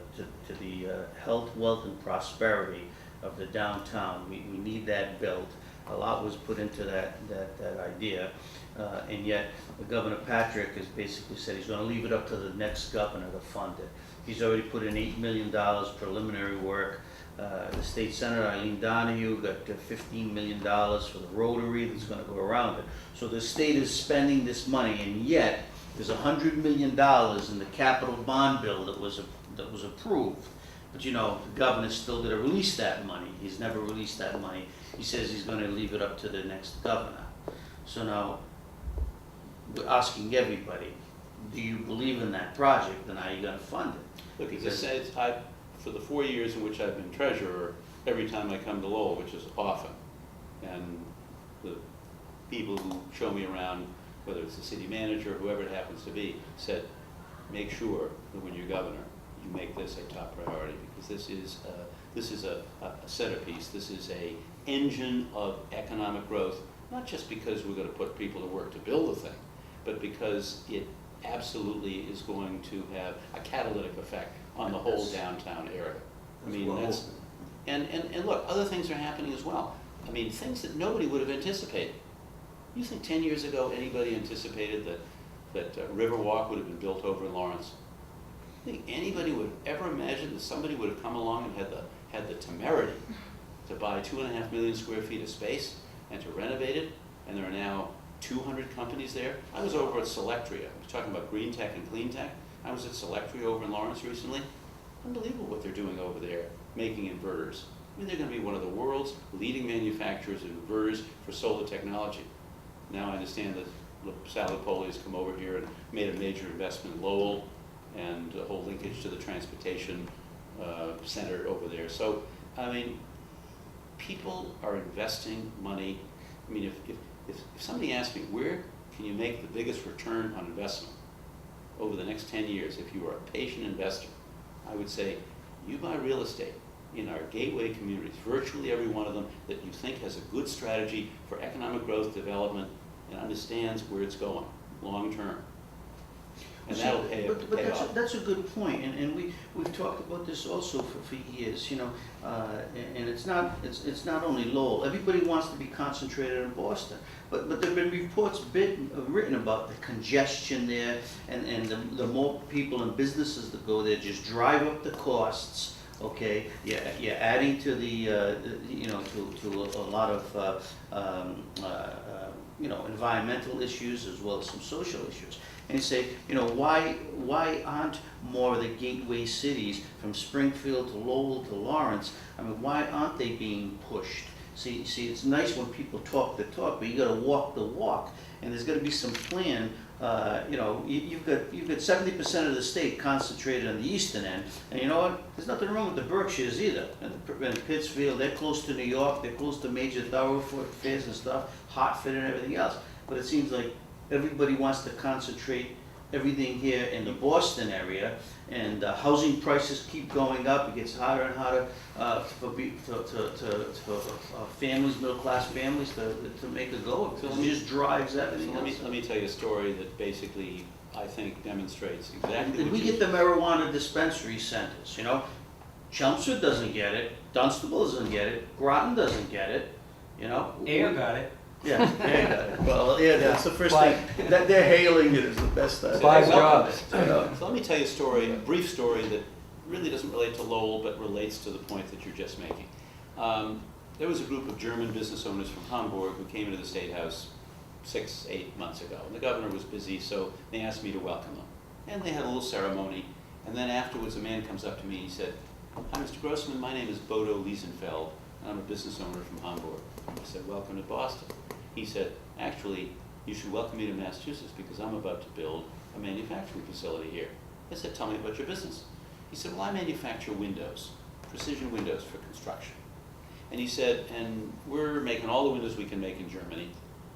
the health, wealth, and prosperity of the downtown. We need that built. a lot was put into that idea. And yet, Governor Patrick has basically said he's gonna leave it up to the next governor to fund it. He's already put in $8 million preliminary work. The state senator, Eileen Donahue, got $15 million for the rotary that's gonna go around it. So the state is spending this money, and yet, there's $100 million in the capital bond bill that was approved. But you know, the governor's still gonna release that money. He's never released that money. He says he's gonna leave it up to the next governor. So now, we're asking everybody, do you believe in that project, and are you gonna fund it? Look, as I said, for the 4 years in which I've been treasurer, every time I come to Lowell, which is often, and the people who show me around, whether it's the city manager, whoever it happens to be, said, make sure that when you're governor, you make this a top priority, because this is a centerpiece. This is a engine of economic growth, not just because we're going to put people to work to build the thing, but because it absolutely is going to have a catalytic effect on the whole downtown area. I mean, that's, and look, other things are happening as well. I mean, things that nobody would have anticipated. You think 10 years ago anybody anticipated that Riverwalk would have been built over in Lawrence? I think anybody would have ever imagined that somebody would have come along and had the temerity to buy 2.5 million square feet of space and to renovate it, and there are now 200 companies there. I was over at Selectria. I was talking about green tech and clean tech. I was at Selectria over in Lawrence recently. Unbelievable what they're doing over there, making inverters. I mean, they're going to be one of the world's leading manufacturers of inverters for solar technology. Now I understand that Sally Poli has come over here and made a major investment in Lowell and a whole linkage to the transportation center over there. So, I mean, people are investing money. I mean, if somebody asked me, where can you make the biggest return on investment over the next 10 years if you are a patient investor, I would say you buy real estate in our gateway communities, virtually every one of them that you think has a good strategy for economic growth, development, and understands where it's going long term. And that'll pay off. That's a good point, and we've talked about this also for years, you know, and it's not only Lowell. Everybody wants to be concentrated in Boston, but there have been reports written about the congestion there, and the more people and businesses that go there just drive up the costs. Okay, you're adding to the you know, to a lot of you know, environmental issues as well as some social issues. And you say, you know, why aren't more of the gateway cities from Springfield to Lowell to Lawrence, I mean, why aren't they being pushed? See, it's nice when people talk the talk, but you got to walk the walk, and there's got to be some plan. You know, you've got 70% of the state concentrated on the eastern end, and you know what? There's nothing wrong with the Berkshires either. And Pittsfield, they're close to New York, they're close to major thoroughfares and stuff, Hartford and everything else. But it seems like everybody wants to concentrate everything here in the Boston area, and housing prices keep going up. It gets harder and harder for families, middle-class families, to make a go of it. So it just drives everything else. Let me tell you a story that basically, I think, demonstrates exactly Did what we you... get the marijuana dispensary centers, you know? Chelmsford doesn't get it, Dunstable doesn't get it, Groton doesn't get it, you know? Air got it. Yeah, they got it. Well, yeah, that's the first thing, that they're hailing it as the best. Five jobs. So let me tell you a story, a brief story that really doesn't relate to Lowell, but relates to the point that you're just making. There was a group of German business owners from Hamburg who came into the State House 6-8 months ago. And the governor was busy, so they asked me to welcome them. And they had a little ceremony. And then afterwards, a man comes up to me and he said, "Hi, Mr. Grossman, my name is Bodo Liesenfeld, and I'm a business owner from Hamburg." I said, "Welcome to Boston." He said, "Actually, you should welcome me to Massachusetts because I'm about to build a manufacturing facility here." I said, "Tell me about your business." He said, "Well, I manufacture windows, precision windows for construction." And he said, "And we're making all the windows we can make in Germany.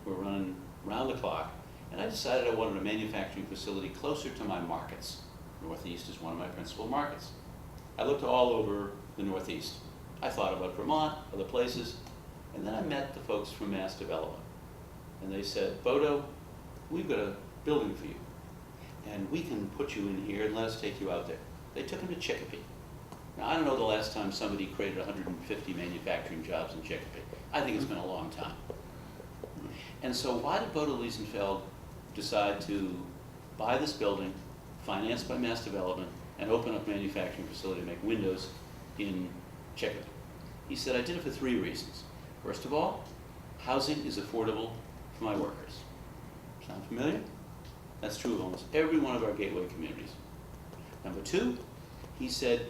We're running round the clock. And I decided I wanted a manufacturing facility closer to my markets. Northeast is one of my principal markets. I looked all over the Northeast. I thought about Vermont, other places, and then I met the folks from Mass Development. And they said, "Bodo, we've got a building for you, and we can put you in here and let us take you out there." They took him to Chicopee. Now, I don't know the last time somebody created 150 manufacturing jobs in Chicopee. I think it's been a long time. And so why did Bodo Liesenfeld decide to buy this building, financed by Mass Development, and open up a manufacturing facility to make windows in Chicopee? He said, I did it for 3 reasons. First of all, housing is affordable for my workers. Sound familiar? That's true of almost every one of our gateway communities. Number 2, he said,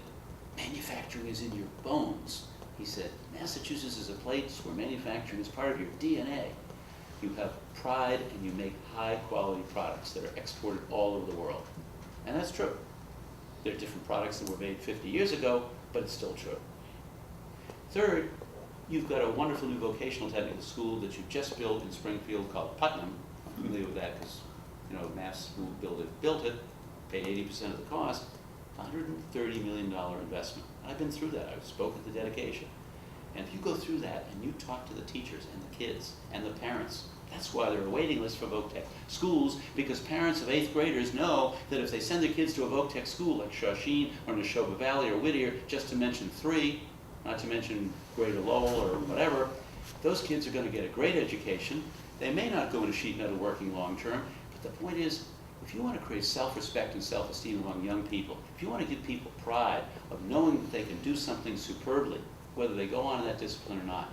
manufacturing is in your bones. He said, Massachusetts is a place where manufacturing is part of your DNA. You have pride and you make high quality products that are exported all over the world. And that's true. There are different products that were made 50 years ago, but it's still true. Third, you've got a wonderful new vocational technical school that you just built in Springfield called Putnam. I'm familiar with that because, you know, Mass School built it, paid 80% of the cost, $130 million investment. I've been through that. I've spoken at the dedication. And if you go through that and you talk to the teachers and the kids and the parents, that's why there are waiting lists for VocaTech schools, because parents of 8th graders know that if they send their kids to a VocaTech school like Shawsheen or Neshoba Valley or Whittier, just to mention 3, not to mention Greater Lowell or whatever, those kids are going to get a great education. They may not go into sheet metal working long term, but the point is, if you want to create self-respect and self-esteem among young people, if you want to give people pride of knowing that they can do something superbly, whether they go on in that discipline or not,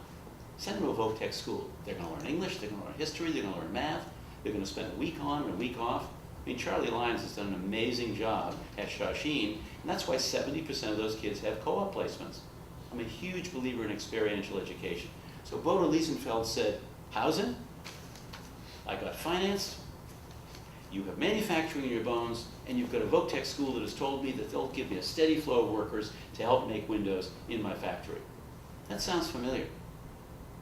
send them to a VocaTech school. They're going to learn English, they're going to learn history, they're going to learn math, they're going to spend a week on and a week off. I mean, Charlie Lyons has done an amazing job at Shawsheen, and that's why 70% of those kids have co-op placements. I'm a huge believer in experiential education. So Bodo Liesenfeld said, housing, I got financed, you have manufacturing in your bones, and you've got a VocaTech school that has told me that they'll give me a steady flow of workers to help make windows in my factory. That sounds familiar.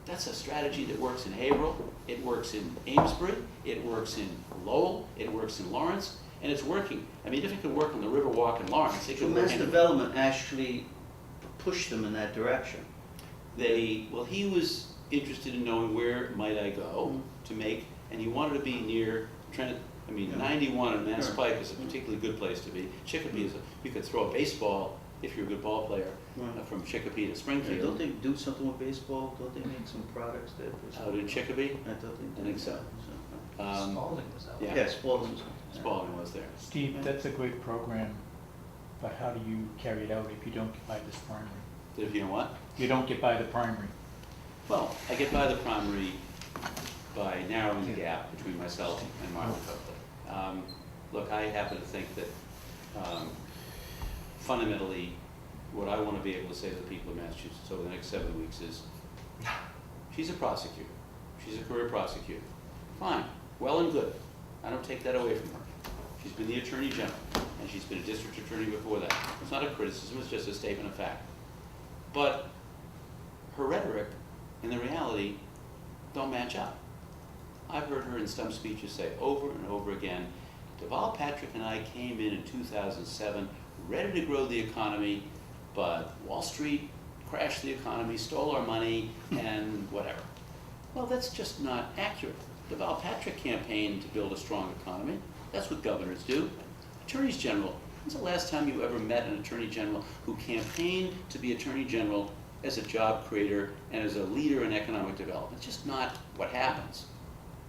That's a strategy that works in Haverhill, it works in Amesbury, it works in Lowell, it works in Lawrence, and it's working. I mean, if it could work on the Riverwalk in Lawrence, it So could work Mass anywhere. Development actually pushed them in that direction. Well, he was interested in knowing where might I go to make, and he wanted to be near Trent. I mean, Yeah. 91 and Mass Sure. Pike is a particularly good place to be. Chicopee is you could throw a baseball if you're a good ball player Right. From Chicopee to Yeah, Springfield. don't they do something with baseball? Don't they make some products there? Out in Chicopee, I thought they I did. think so. Spalding was out. yeah. Yeah, Spalding. Spalding was there. Steve, that's a great program, but how do you carry it out if you don't get by this primary? If you know what? You don't get by the primary. Well, I get by the primary by narrowing the gap between myself and Martha Coakley. Look, I happen to think that fundamentally, what I want to be able to say to the people of Massachusetts over the next 7 weeks is, she's a prosecutor. She's a career prosecutor. Fine, well and good. I don't take that away from her. She's been the Attorney General, and she's been a district attorney before that. It's not a criticism, it's just a statement of fact. But her rhetoric and the reality don't match up. I've heard her in some speeches say over and over again, Deval Patrick and I came in 2007 ready to grow the economy, but Wall Street crashed the economy, stole our money, and whatever. Well, that's just not accurate. Deval Patrick campaigned to build a strong economy. That's what governors do. Attorneys General, when's the last time you ever met an Attorney General who campaigned to be Attorney General as a job creator and as a leader in economic development? It's just not what happens.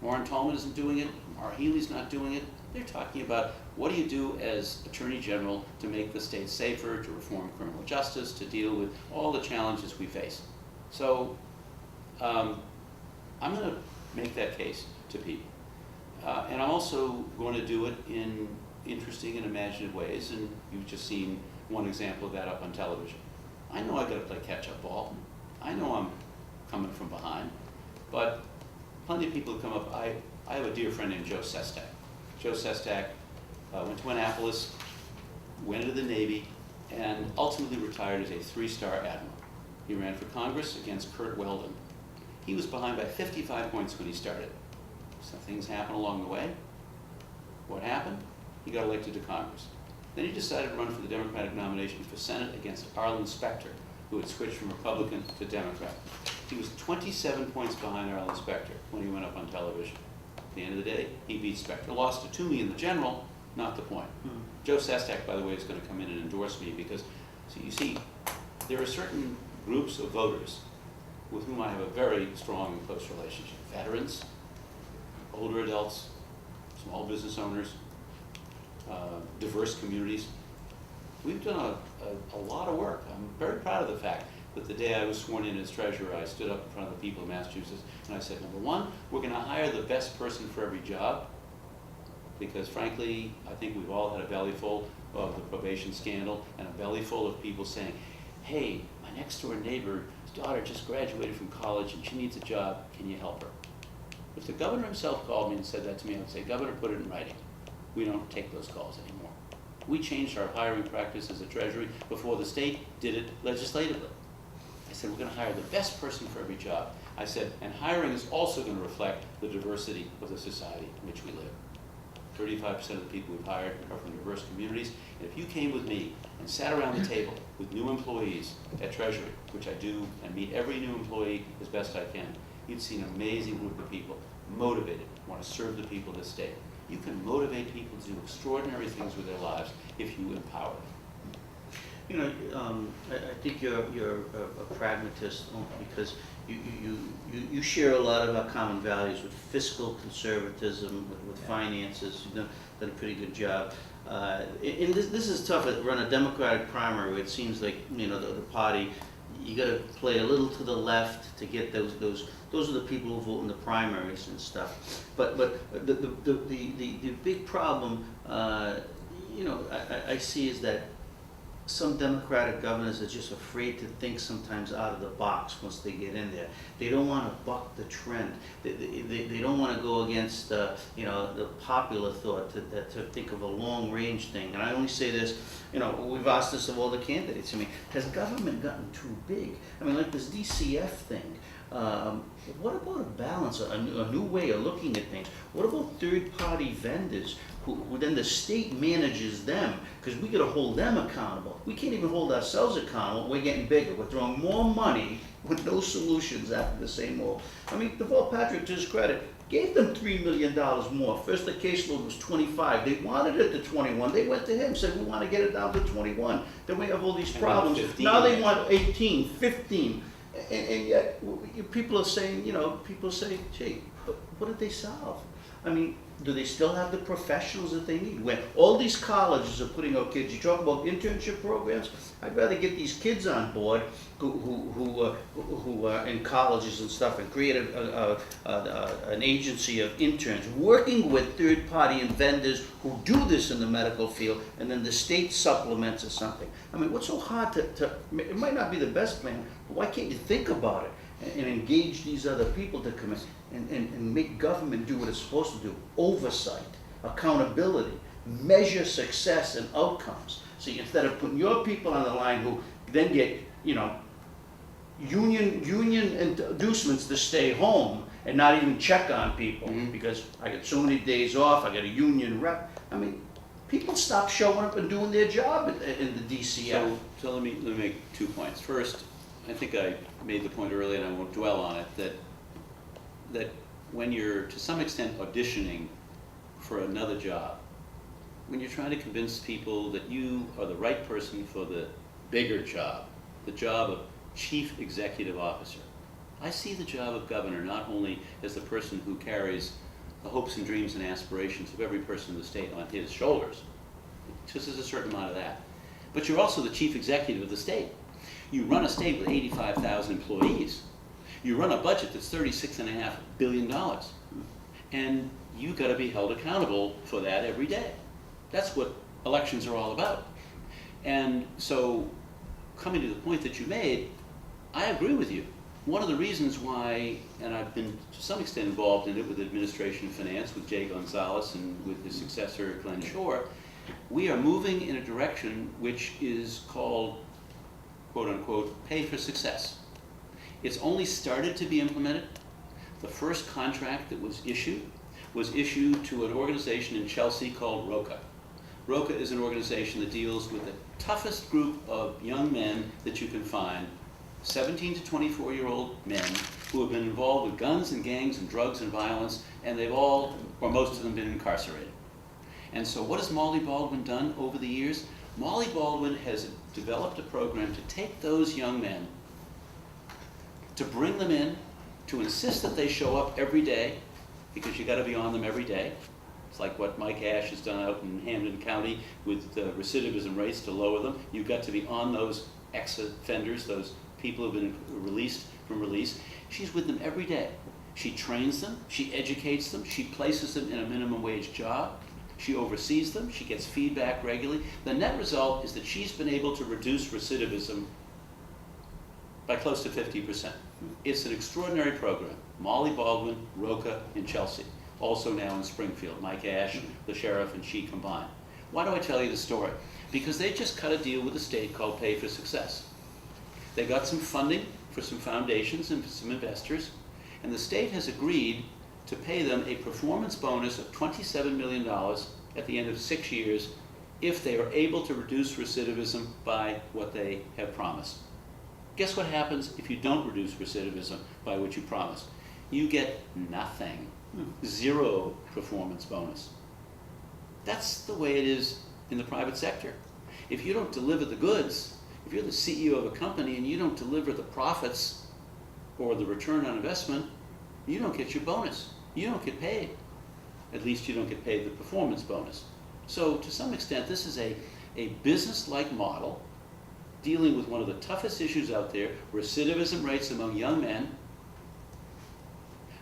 Warren Tolman isn't doing it, Mara Healy's not doing it. They're talking about what do you do as Attorney General to make the state safer, to reform criminal justice, to deal with all the challenges we face. So I'm going to make that case to people. And I'm also going to do it in interesting and imaginative ways, and you've just seen one example of that up on television. I know I've got to play catch-up ball. I know I'm coming from behind, but plenty of people have come up. I have a dear friend named Joe Sestak. Joe Sestak went to Annapolis, went into the Navy, and ultimately retired as a 3-star admiral. He ran for Congress against Kurt Weldon. He was behind by 55 points when he started. Some things happened along the way. What happened? He got elected to Congress. Then he decided to run for the Democratic nomination for Senate against Arlen Specter, who had switched from Republican to Democrat. He was 27 points behind Arlen Specter when he went up on television. At the end of the day, he beat Specter. Lost to Toomey in the general, not the point. Joe Sestak, by the way, is going to come in and endorse me because, so you see, there are certain groups of voters with whom I have a very strong and close relationship. Veterans, older adults, small business owners, diverse communities. We've done a lot of work. I'm very proud of the fact that the day I was sworn in as treasurer, I stood up in front of the people of Massachusetts and I said, number one, we're going to hire the best person for every job, because frankly, I think we've all had a belly full of the probation scandal and a belly full of people saying, hey, my next door neighbor's daughter just graduated from college and she needs a job, can you help her? If the governor himself called me and said that to me, I would say, Governor, put it in writing. We don't take those calls anymore. We changed our hiring practice as a treasury before the state did it legislatively. I said, we're going to hire the best person for every job. I said, and hiring is also going to reflect the diversity of the society in which we live. 35% of the people we've hired are from diverse communities. And if you came with me and sat around the table with new employees at Treasury, which I do, and meet every new employee as best I can, you'd see an amazing group of people, motivated, want to serve the people of this state. You can motivate people to do extraordinary things with their lives if you empower them. You know, I think you're a pragmatist because you share a lot of our common values with fiscal conservatism, with finances. You've done a pretty good job. And this is tough. Run a Democratic primary where it seems like, you know, the party, you got to play a little to the left to get those are the people who vote in the primaries and stuff. But the big problem, you know, I see is that some Democratic governors are just afraid to think sometimes out of the box once they get in there. They don't want to buck the trend. They don't want to go against you know, the popular thought to think of a long range thing. And I only say this, you know, we've asked this of all the candidates. I mean, has government gotten too big? I mean, like this DCF thing. What about a balance, a new way of looking at things? What about third-party vendors who then the state manages them? Because we got to hold them accountable. We can't even hold ourselves accountable. We're getting bigger. We're throwing more money with no solutions after the same old. I mean, Deval Patrick, to his credit, gave them $3 million more. First the caseload was 25. They wanted it to 21. They went to him, said, we want to get it down to 21. Then we have all these problems. Now they want 18, 15. And yet, people are saying, you know, people say, gee, what did they solve? I mean, do they still have the professionals that they need? When all these colleges are putting out kids, you talk about internship programs, I'd rather get these kids on board who are in colleges and stuff and create an agency of interns working with third-party vendors who do this in the medical field, and then the state supplements or something. I mean, what's so hard it might not be the best plan, but why can't you think about it and engage these other people to come in and make government do what it's supposed to do? Oversight, accountability, measure success and outcomes. See, instead of putting your people on the line who then get, you know, union inducements to stay home and not even check on people because I get so many days off, I got a union rep. I mean, people stop showing up and doing their job in the DCF. So let me make 2 points. First, I think I made the point earlier, and I won't dwell on it, that when you're to some extent auditioning for another job, when you're trying to convince people that you are the right person for the bigger job, the job of Chief Executive Officer, I see the job of governor not only as the person who carries the hopes and dreams and aspirations of every person in the state on his shoulders, just as a certain amount of that, but you're also the chief executive of the state. You run a state with 85,000 employees. You run a budget that's $36.5 billion. And you got to be held accountable for that every day. That's what elections are all about. And so, coming to the point that you made, I agree with you. One of the reasons why, and I've been to some extent involved in it with administration and finance, with Jay Gonzalez and with his successor, Glenn Shore, we are moving in a direction which is called, quote unquote, pay for success. It's only started to be implemented. The first contract that was issued to an organization in Chelsea called ROCA. ROCA is an organization that deals with the toughest group of young men that you can find, 17 to 24-year-old men who have been involved with guns and gangs and drugs and violence, and they've all, or most of them, been incarcerated. And so what has Molly Baldwin done over the years? Molly Baldwin has developed a program to take those young men, to bring them in, to insist that they show up every day, because you gotta be on them every day. It's like what Mike Ash has done out in Hampden County with recidivism rates to lower them. You've got to be on those ex-offenders, those people who've been released from release. She's with them every day. She trains them, she educates them, she places them in a minimum wage job, she oversees them, she gets feedback regularly. The net result is that she's been able to reduce recidivism by close to 50%. It's an extraordinary program. Molly Baldwin, Roca, and Chelsea. Also now in Springfield, Mike Ash, the sheriff, and she combined. Why do I tell you the story? Because they just cut a deal with the state called Pay for Success. They got some funding for some foundations and for some investors, and the state has agreed to pay them a performance bonus of $27 million at the end of 6 years if they are able to reduce recidivism by what they have promised. Guess what happens if you don't reduce recidivism by what you promised? You get nothing. Zero performance bonus. That's the way it is in the private sector. If you don't deliver the goods, if you're the CEO of a company and you don't deliver the profits or the return on investment, you don't get your bonus. You don't get paid. At least you don't get paid the performance bonus. So to some extent, this is a business-like model dealing with one of the toughest issues out there, recidivism rates among young men.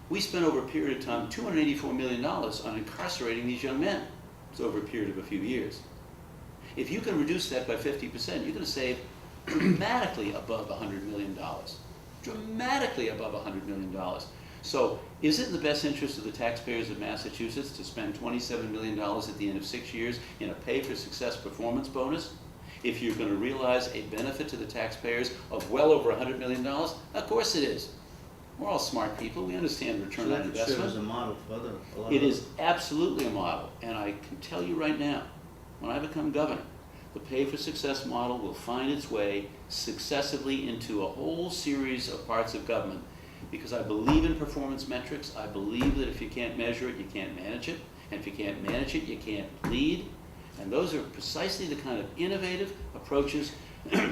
We spent over a period of time $284 million on incarcerating these young men. It's over a period of a few years. If you can reduce that by 50%, you're going to save dramatically above $100 million. Dramatically above $100 million. So is it in the best interest of the taxpayers of Massachusetts to spend $27 million at the end of 6 years in a pay for success performance bonus? If you're going to realize a benefit to the taxpayers of well over $100 million? Of course it is. We're all smart people. We understand return on That could serve as a investment. model for a lot It of is absolutely a model, and I can tell you right now, when I become governor, the pay for success model will find its way successively into a whole series of parts of government, because I believe in performance metrics. I believe that if you can't measure it, you can't manage it, and if you can't manage it, you can't lead. And those are precisely the kind of innovative approaches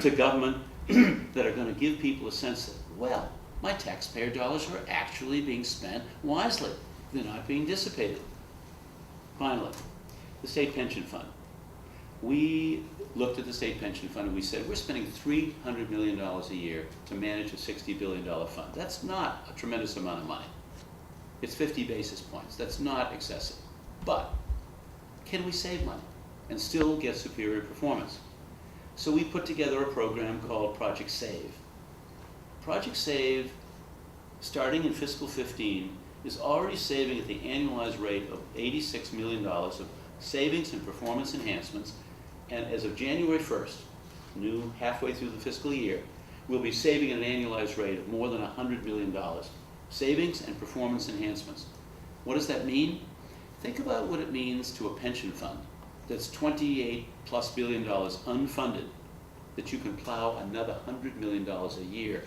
to government that are going to give people a sense that, well, my taxpayer dollars are actually being spent wisely. They're not being dissipated. Finally, the state pension fund. We looked at the state pension fund and we said, we're spending $300 million a year to manage a $60 billion fund. That's not a tremendous amount of money. It's 50 basis points. That's not excessive. But can we save money and still get superior performance? So we put together a program called Project Save. Project Save, starting in fiscal 15, is already saving at the annualized rate of $86 million of savings and performance enhancements, and as of January 1st, new halfway through the fiscal year, we'll be saving at an annualized rate of more than $100 million. Savings and performance enhancements. What does that mean? Think about what it means to a pension fund that's $28+ billion unfunded, that you can plow another $100 million a year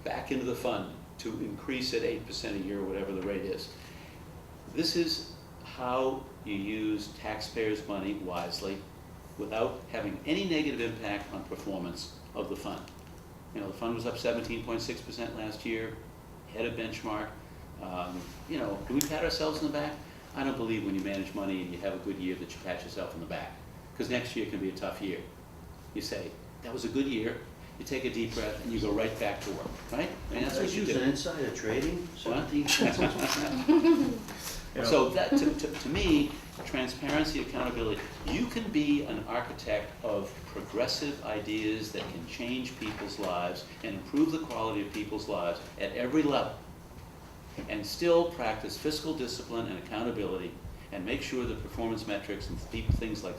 back into the fund to increase it 8% a year, or whatever the rate is. This is how you use taxpayers' money wisely without having any negative impact on performance of the fund. You know, the fund was up 17.6% last year, ahead of benchmark. You know, do we pat ourselves in the back? I don't believe when you manage money and you have a good year that you pat yourself in the back, because next year can be a tough year. You say, that was a good year. You take a deep breath and you go right back to work, right? And that's what you Use do. an insider trading, What? 17 So that, to me, transparency, accountability, you can be an architect of progressive ideas that can change people's lives and improve the quality of people's lives at every level, and still practice fiscal discipline and accountability, and make sure that performance metrics and things like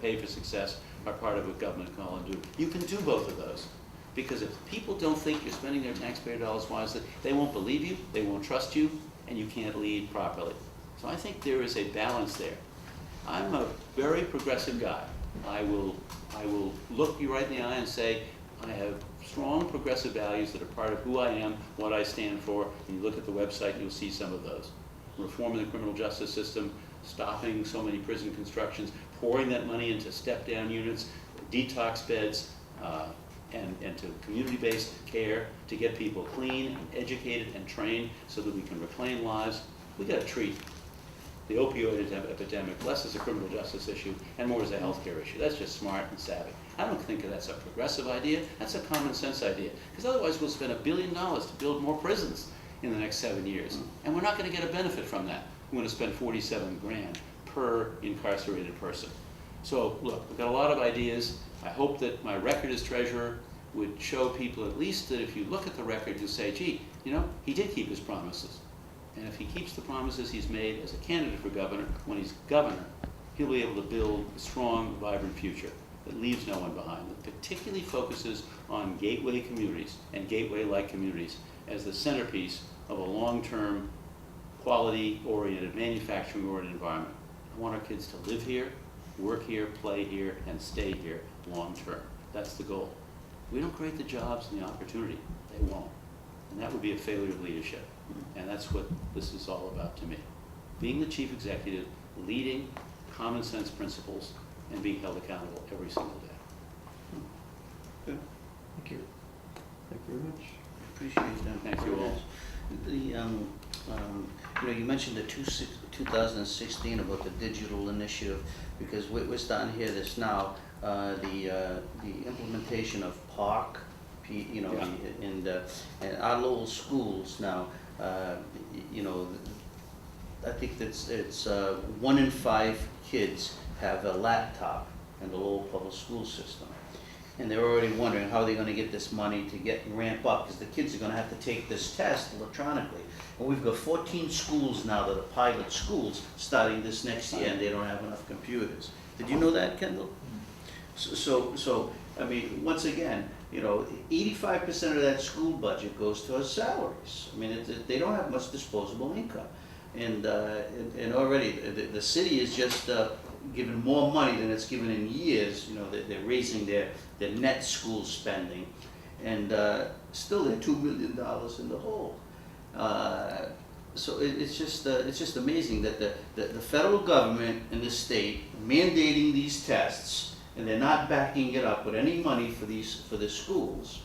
pay for success are part of what government can all do. You can do both of those. Because if people don't think you're spending their taxpayer dollars wisely, they won't believe you, they won't trust you, and you can't lead properly. So I think there is a balance there. I'm a very progressive guy. I will look you right in the eye and say, I have strong progressive values that are part of who I am, what I stand for, and you look at the website and you'll see some of those. Reforming the criminal justice system, stopping so many prison constructions, pouring that money into step-down units, detox beds, and to community-based care to get people clean and educated and trained so that we can reclaim lives. We got to treat the opioid epidemic less as a criminal justice issue and more as a healthcare issue. That's just smart and savvy. I don't think that's a progressive idea. That's a common sense idea. Because otherwise we'll spend $1 billion to build more prisons in the next 7 years. And we're not going to get a benefit from that. We're going to spend 47 grand per incarcerated person. So look, we've got a lot of ideas. I hope that my record as treasurer would show people at least that if you look at the record, you'll say, gee, you know, he did keep his promises. And if he keeps the promises he's made as a candidate for governor, when he's governor, he'll be able to build a strong, vibrant future that leaves no one behind, that particularly focuses on gateway communities and gateway-like communities as the centerpiece of a long-term, quality-oriented, manufacturing-oriented environment. I want our kids to live here, work here, play here, and stay here long-term. That's the goal. If we don't create the jobs and the opportunity, they won't. And that would be a failure of leadership. And that's what this is all about to me. Being the chief executive, leading common sense principles, and being held accountable every single day. Good. Thank you. Thank you very much. Appreciate that. Thank you all. The, you know, you mentioned the 2016 about the digital initiative, because we're starting to hear this now, the implementation of PARC, you know, Yeah. and our Lowell schools now, you know, I think it's 1 in 5 kids have a laptop in the Lowell public school system. And they're already wondering how they're gonna get this money to ramp up, because the kids are gonna have to take this test electronically. And we've got 14 schools now that are pilot schools starting this next year, and they don't have enough computers. Did you know that, Kendall? So, I mean, once again, you know, 85% of that school budget goes towards salaries. I mean, they don't have much disposable income. And already, the city is just given more money than it's given in years. You know, they're raising their net school spending, and still they're $2 million in the hole. So it's just amazing that the federal government and the state are mandating these tests, and they're not backing it up with any money for the schools.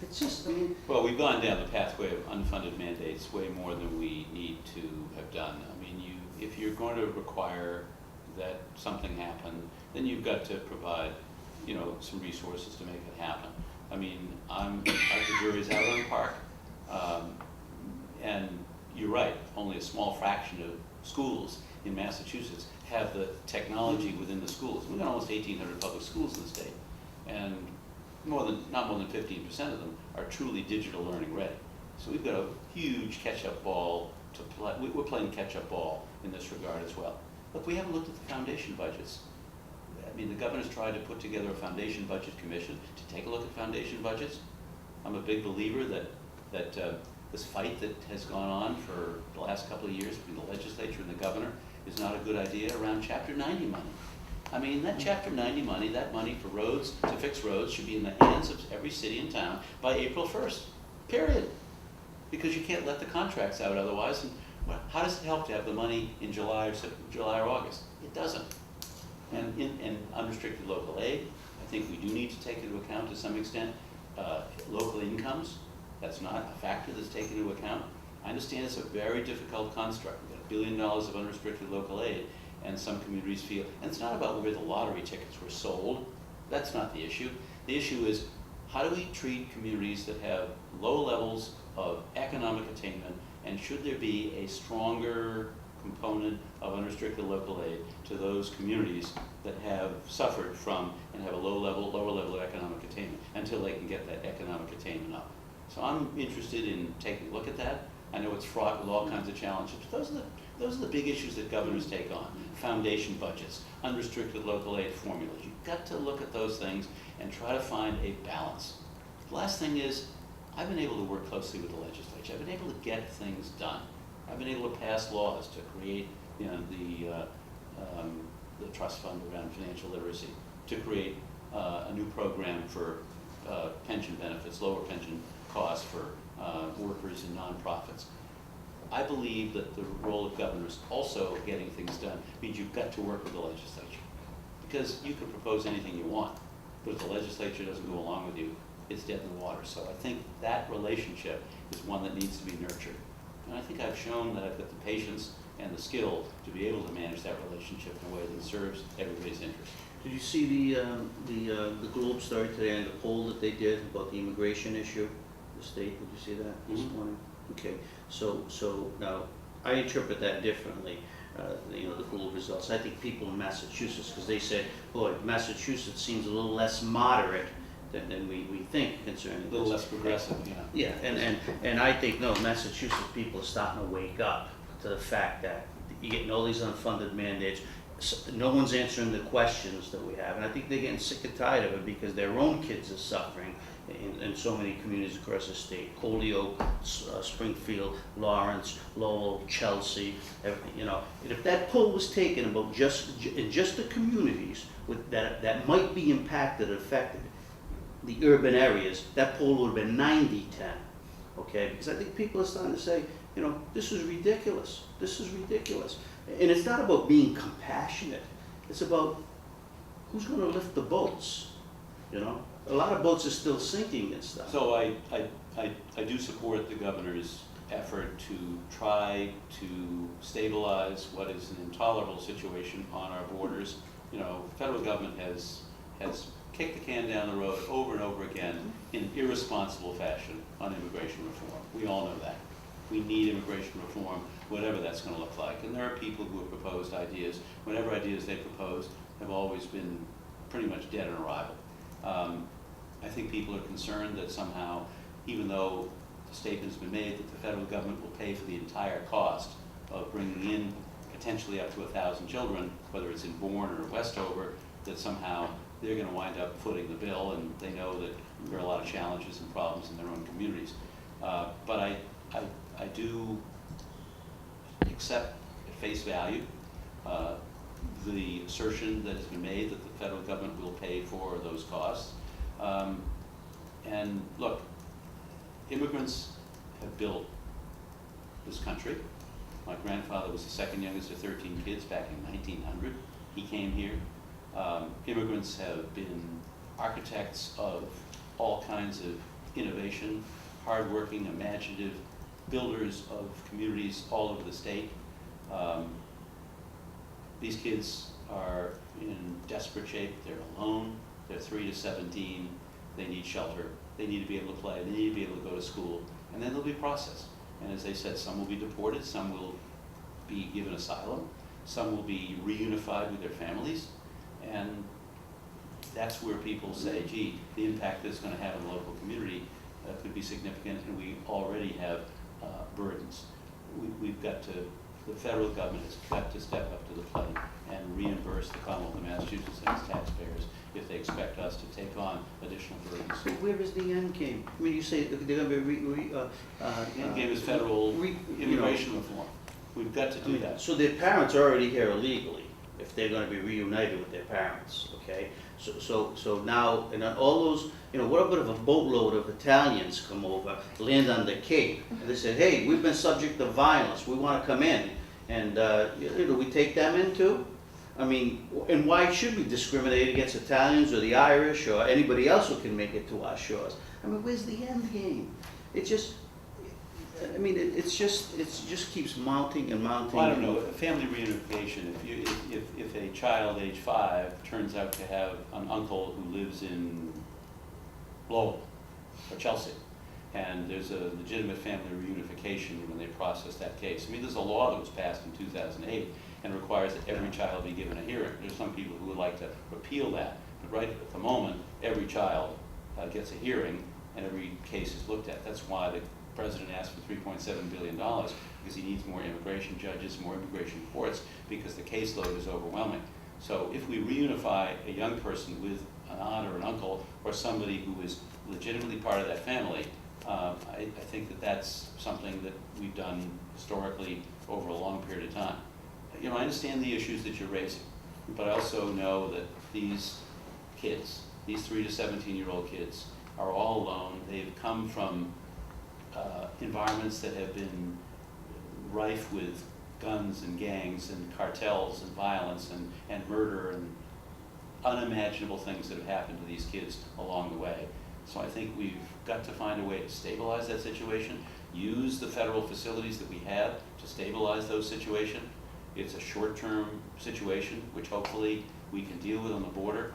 It's just, I mean. Well, we've gone down the pathway of unfunded mandates way more than we need to have done. I mean, if you're going to require that something happen, then you've got to provide, you know, some resources to make it happen. I mean, the jury's out on the park, and you're right, only a small fraction of schools in Massachusetts have the technology within the schools. We've got almost 1,800 public schools in the state, and not more than 15% of them are truly digital learning ready. So we've got a huge catch-up ball to play. We're playing catch-up ball in this regard as well. Look, we haven't looked at the foundation budgets. I mean, the governor's tried to put together a foundation budget commission to take a look at foundation budgets. I'm a big believer that this fight that has gone on for the last couple of years between the legislature and the governor is not a good idea around Chapter 90 money. I mean, that Chapter 90 money, that money for roads, to fix roads, should be in the hands of every city and town by April 1st, period. Because you can't let the contracts out otherwise. And how does it help to have the money in July or August? It doesn't. And in unrestricted local aid, I think we do need to take into account to some extent local incomes. That's not a factor that's taken into account. I understand it's a very difficult construct. We've got $1 billion of unrestricted local aid, and some communities feel, and it's not about where the lottery tickets were sold. That's not the issue. The issue is, how do we treat communities that have low levels of economic attainment, and should there be a stronger component of unrestricted local aid to those communities that have suffered from and have a lower level of economic attainment until they can get that economic attainment up. So I'm interested in taking a look at that. I know it's fraught with all kinds of challenges, but those are the big issues that governors take on. Foundation budgets, unrestricted local aid formulas. You've got to look at those things and try to find a balance. The last thing is, I've been able to work closely with the legislature. I've been able to get things done. I've been able to pass laws to create, you know, the trust fund around financial literacy, to create a new program for pension benefits, lower pension costs for workers and nonprofits. I believe that the role of governors also getting things done means you've got to work with the legislature. because you can propose anything you want, but if the legislature doesn't go along with you, it's dead in the water. So I think that relationship is one that needs to be nurtured. And I think I've shown that I've got the patience and the skill to be able to manage that relationship in a way that serves everybody's interest. Did you see the Globe story today and the poll that they did about the immigration issue? The state, did you see that this Mhm. morning? Okay, so now, I interpret that differently, the Globe results. I think people in Massachusetts, because they said, boy, Massachusetts seems a little less moderate than we think concerning A little this. less progressive, you know. Yeah, and I think, no, Massachusetts people are starting to wake up to the fact that you're getting all these unfunded mandates. No one's answering the questions that we have, and I think they're getting sick and tired of it because their own kids are suffering in so many communities across the state. Holyoke, Springfield, Lawrence, Lowell, Chelsea, and if that poll was taken about just the communities that might be impacted, affected, the urban areas, that poll would have been 90-10, okay? Because I think people are starting to say, this is ridiculous. This is ridiculous. And it's not about being compassionate. It's about who's going to lift the boats, A lot of boats are still sinking and stuff. So I do support the governor's effort to try to stabilize what is an intolerable situation on our borders. Federal government has kicked the can down the road over and over again in irresponsible fashion on immigration reform. We all know that. We need immigration reform, whatever that's going to look like. And there are people who have proposed ideas. Whatever ideas they proposed have always been pretty much dead on arrival. I think people are concerned that somehow, even though the statement has been made that the federal government will pay for the entire cost of bringing in potentially up to 1,000 children, whether it's in Bourne or Westover, that somehow they're going to wind up footing the bill, and they know that there are a lot of challenges and problems in their own communities. But I do accept at face value the assertion that has been made that the federal government will pay for those costs. And look, immigrants have built this country. My grandfather was the second youngest of 13 kids back in 1900. He came here. Immigrants have been architects of all kinds of innovation, hardworking, imaginative, builders of communities all over the state. These kids are in desperate shape. They're alone. They're 3 to 17. They need shelter. They need to be able to play. They need to be able to go to school. And then they'll be processed. And as they said, some will be deported. Some will be given asylum. Some will be reunified with their families. And that's where people say, gee, the impact that's going to have on the local community could be significant, and we already have burdens. We've got to, the federal government has got to step up to the plate and reimburse the Commonwealth of Massachusetts and its taxpayers if they expect us to take on additional burdens. So where is the end game? I mean, you say they're going to be The end game is federal immigration reform. We've got to do that. So their parents are already here illegally, if they're going to be reunited with their parents, okay? So now, and all those, what about if a boatload of Italians come over, land on the Cape, and they say, hey, we've been subject to violence, we want to come in, and do we take them in too? I mean, and why should we discriminate against Italians or the Irish or anybody else who can make it to our shores? I mean, where's the end game? It just keeps mounting and mounting. Well, I don't know, family reunification, if a child age 5 turns out to have an uncle who lives in Lowell or Chelsea, and there's a legitimate family reunification when they process that case. I mean, there's a law that was passed in 2008 and requires that every child be given a hearing. There's some people who would like to repeal that, but right at the moment, every child gets a hearing and every case is looked at. That's why the President asked for $3.7 billion, because he needs more immigration judges, more immigration courts, because the caseload is overwhelming. So if we reunify a young person with an aunt or an uncle or somebody who is legitimately part of that family, I think that that's something that we've done historically over a long period of time. I understand the issues that you're raising, but I also know that these kids, these 3 to 17-year-old kids, are all alone. They've come from environments that have been rife with guns and gangs and cartels and violence and murder and unimaginable things that have happened to these kids along the way. So I think we've got to find a way to stabilize that situation, use the federal facilities that we have to stabilize those situations. It's a short-term situation, which hopefully we can deal with on the border,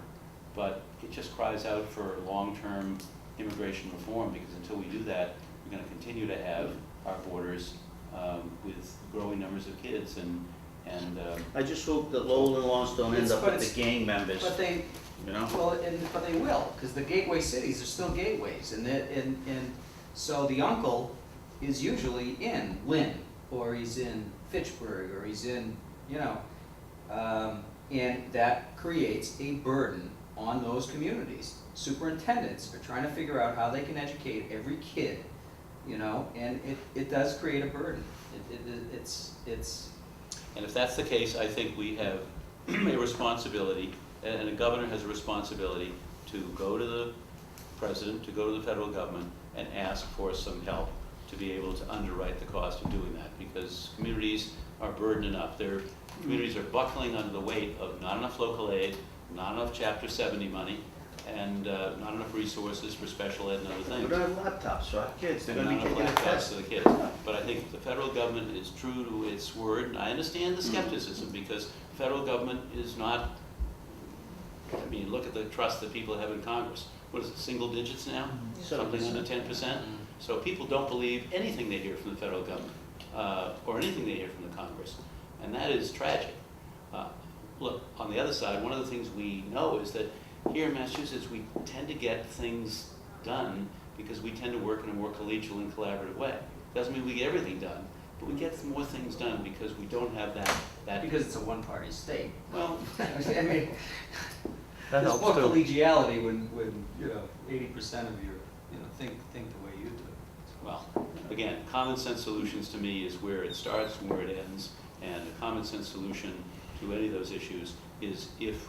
but it just cries out for long-term immigration reform, because until we do that, we're going to continue to have our borders with growing numbers of kids, and I just hope that Lowell and Lawrence don't end up But with it's- the gang members, But they, you know? well, but they will, because the gateway cities are still gateways, and so the uncle is usually in Lynn, or he's in Fitchburg, or he's in, you know, and that creates a burden on those communities. Superintendents are trying to figure out how they can educate every kid, you know, and it does create a burden. It's And if that's the case, I think we have a responsibility, and a governor has a responsibility to go to the president, to go to the federal government, and ask for some help to be able to underwrite the cost of doing that, because communities are burdened enough. Their communities are buckling under the weight of not enough local aid, not enough Chapter 70 money, and not enough resources for special ed and other We things. don't have laptops for our kids, they're And gonna be not taking a enough laptops test. to the kids. But I think the federal government is true to its word, and I understand the skepticism, because the federal government is not, I mean, look at the trust that people have in Congress. What is it, single digits now? Something under 10%? So people don't believe anything they hear from the federal government, or anything they hear from the Congress, and that is tragic. Look, on the other side, one of the things we know is that here in Massachusetts, we tend to get things done because we tend to work in a more collegial and collaborative way. Doesn't mean we get everything done, but we get more things done because we don't have that. because it's a one-party state. Well, I mean, That there's helps more too. collegiality when, you know, 80% of your, you know, think the way you do. well, again, common sense solutions to me is where it starts and where it ends, and a common sense solution to any of those issues is if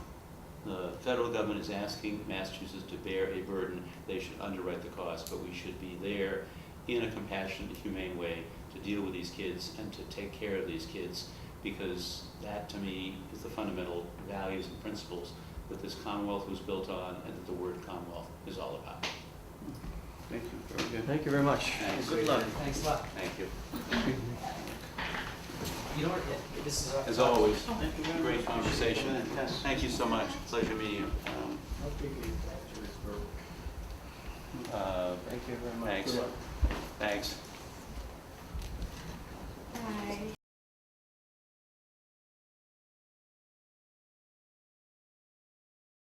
the federal government is asking Massachusetts to bear a burden, they should underwrite the cost, but we should be there in a compassionate, humane way to deal with these kids and to take care of these kids, because that, to me, is the fundamental values and principles that this Commonwealth was built on and that the word Commonwealth is all about. Thank you, very good. Thank you very much. Thanks. Good luck. Thanks a lot. Thank you. You know what, this is. As always, Thank you very great much. conversation. Yes. Thank you so much. Pleasure meeting you. Thank you very much. Thanks. Good luck. Thanks.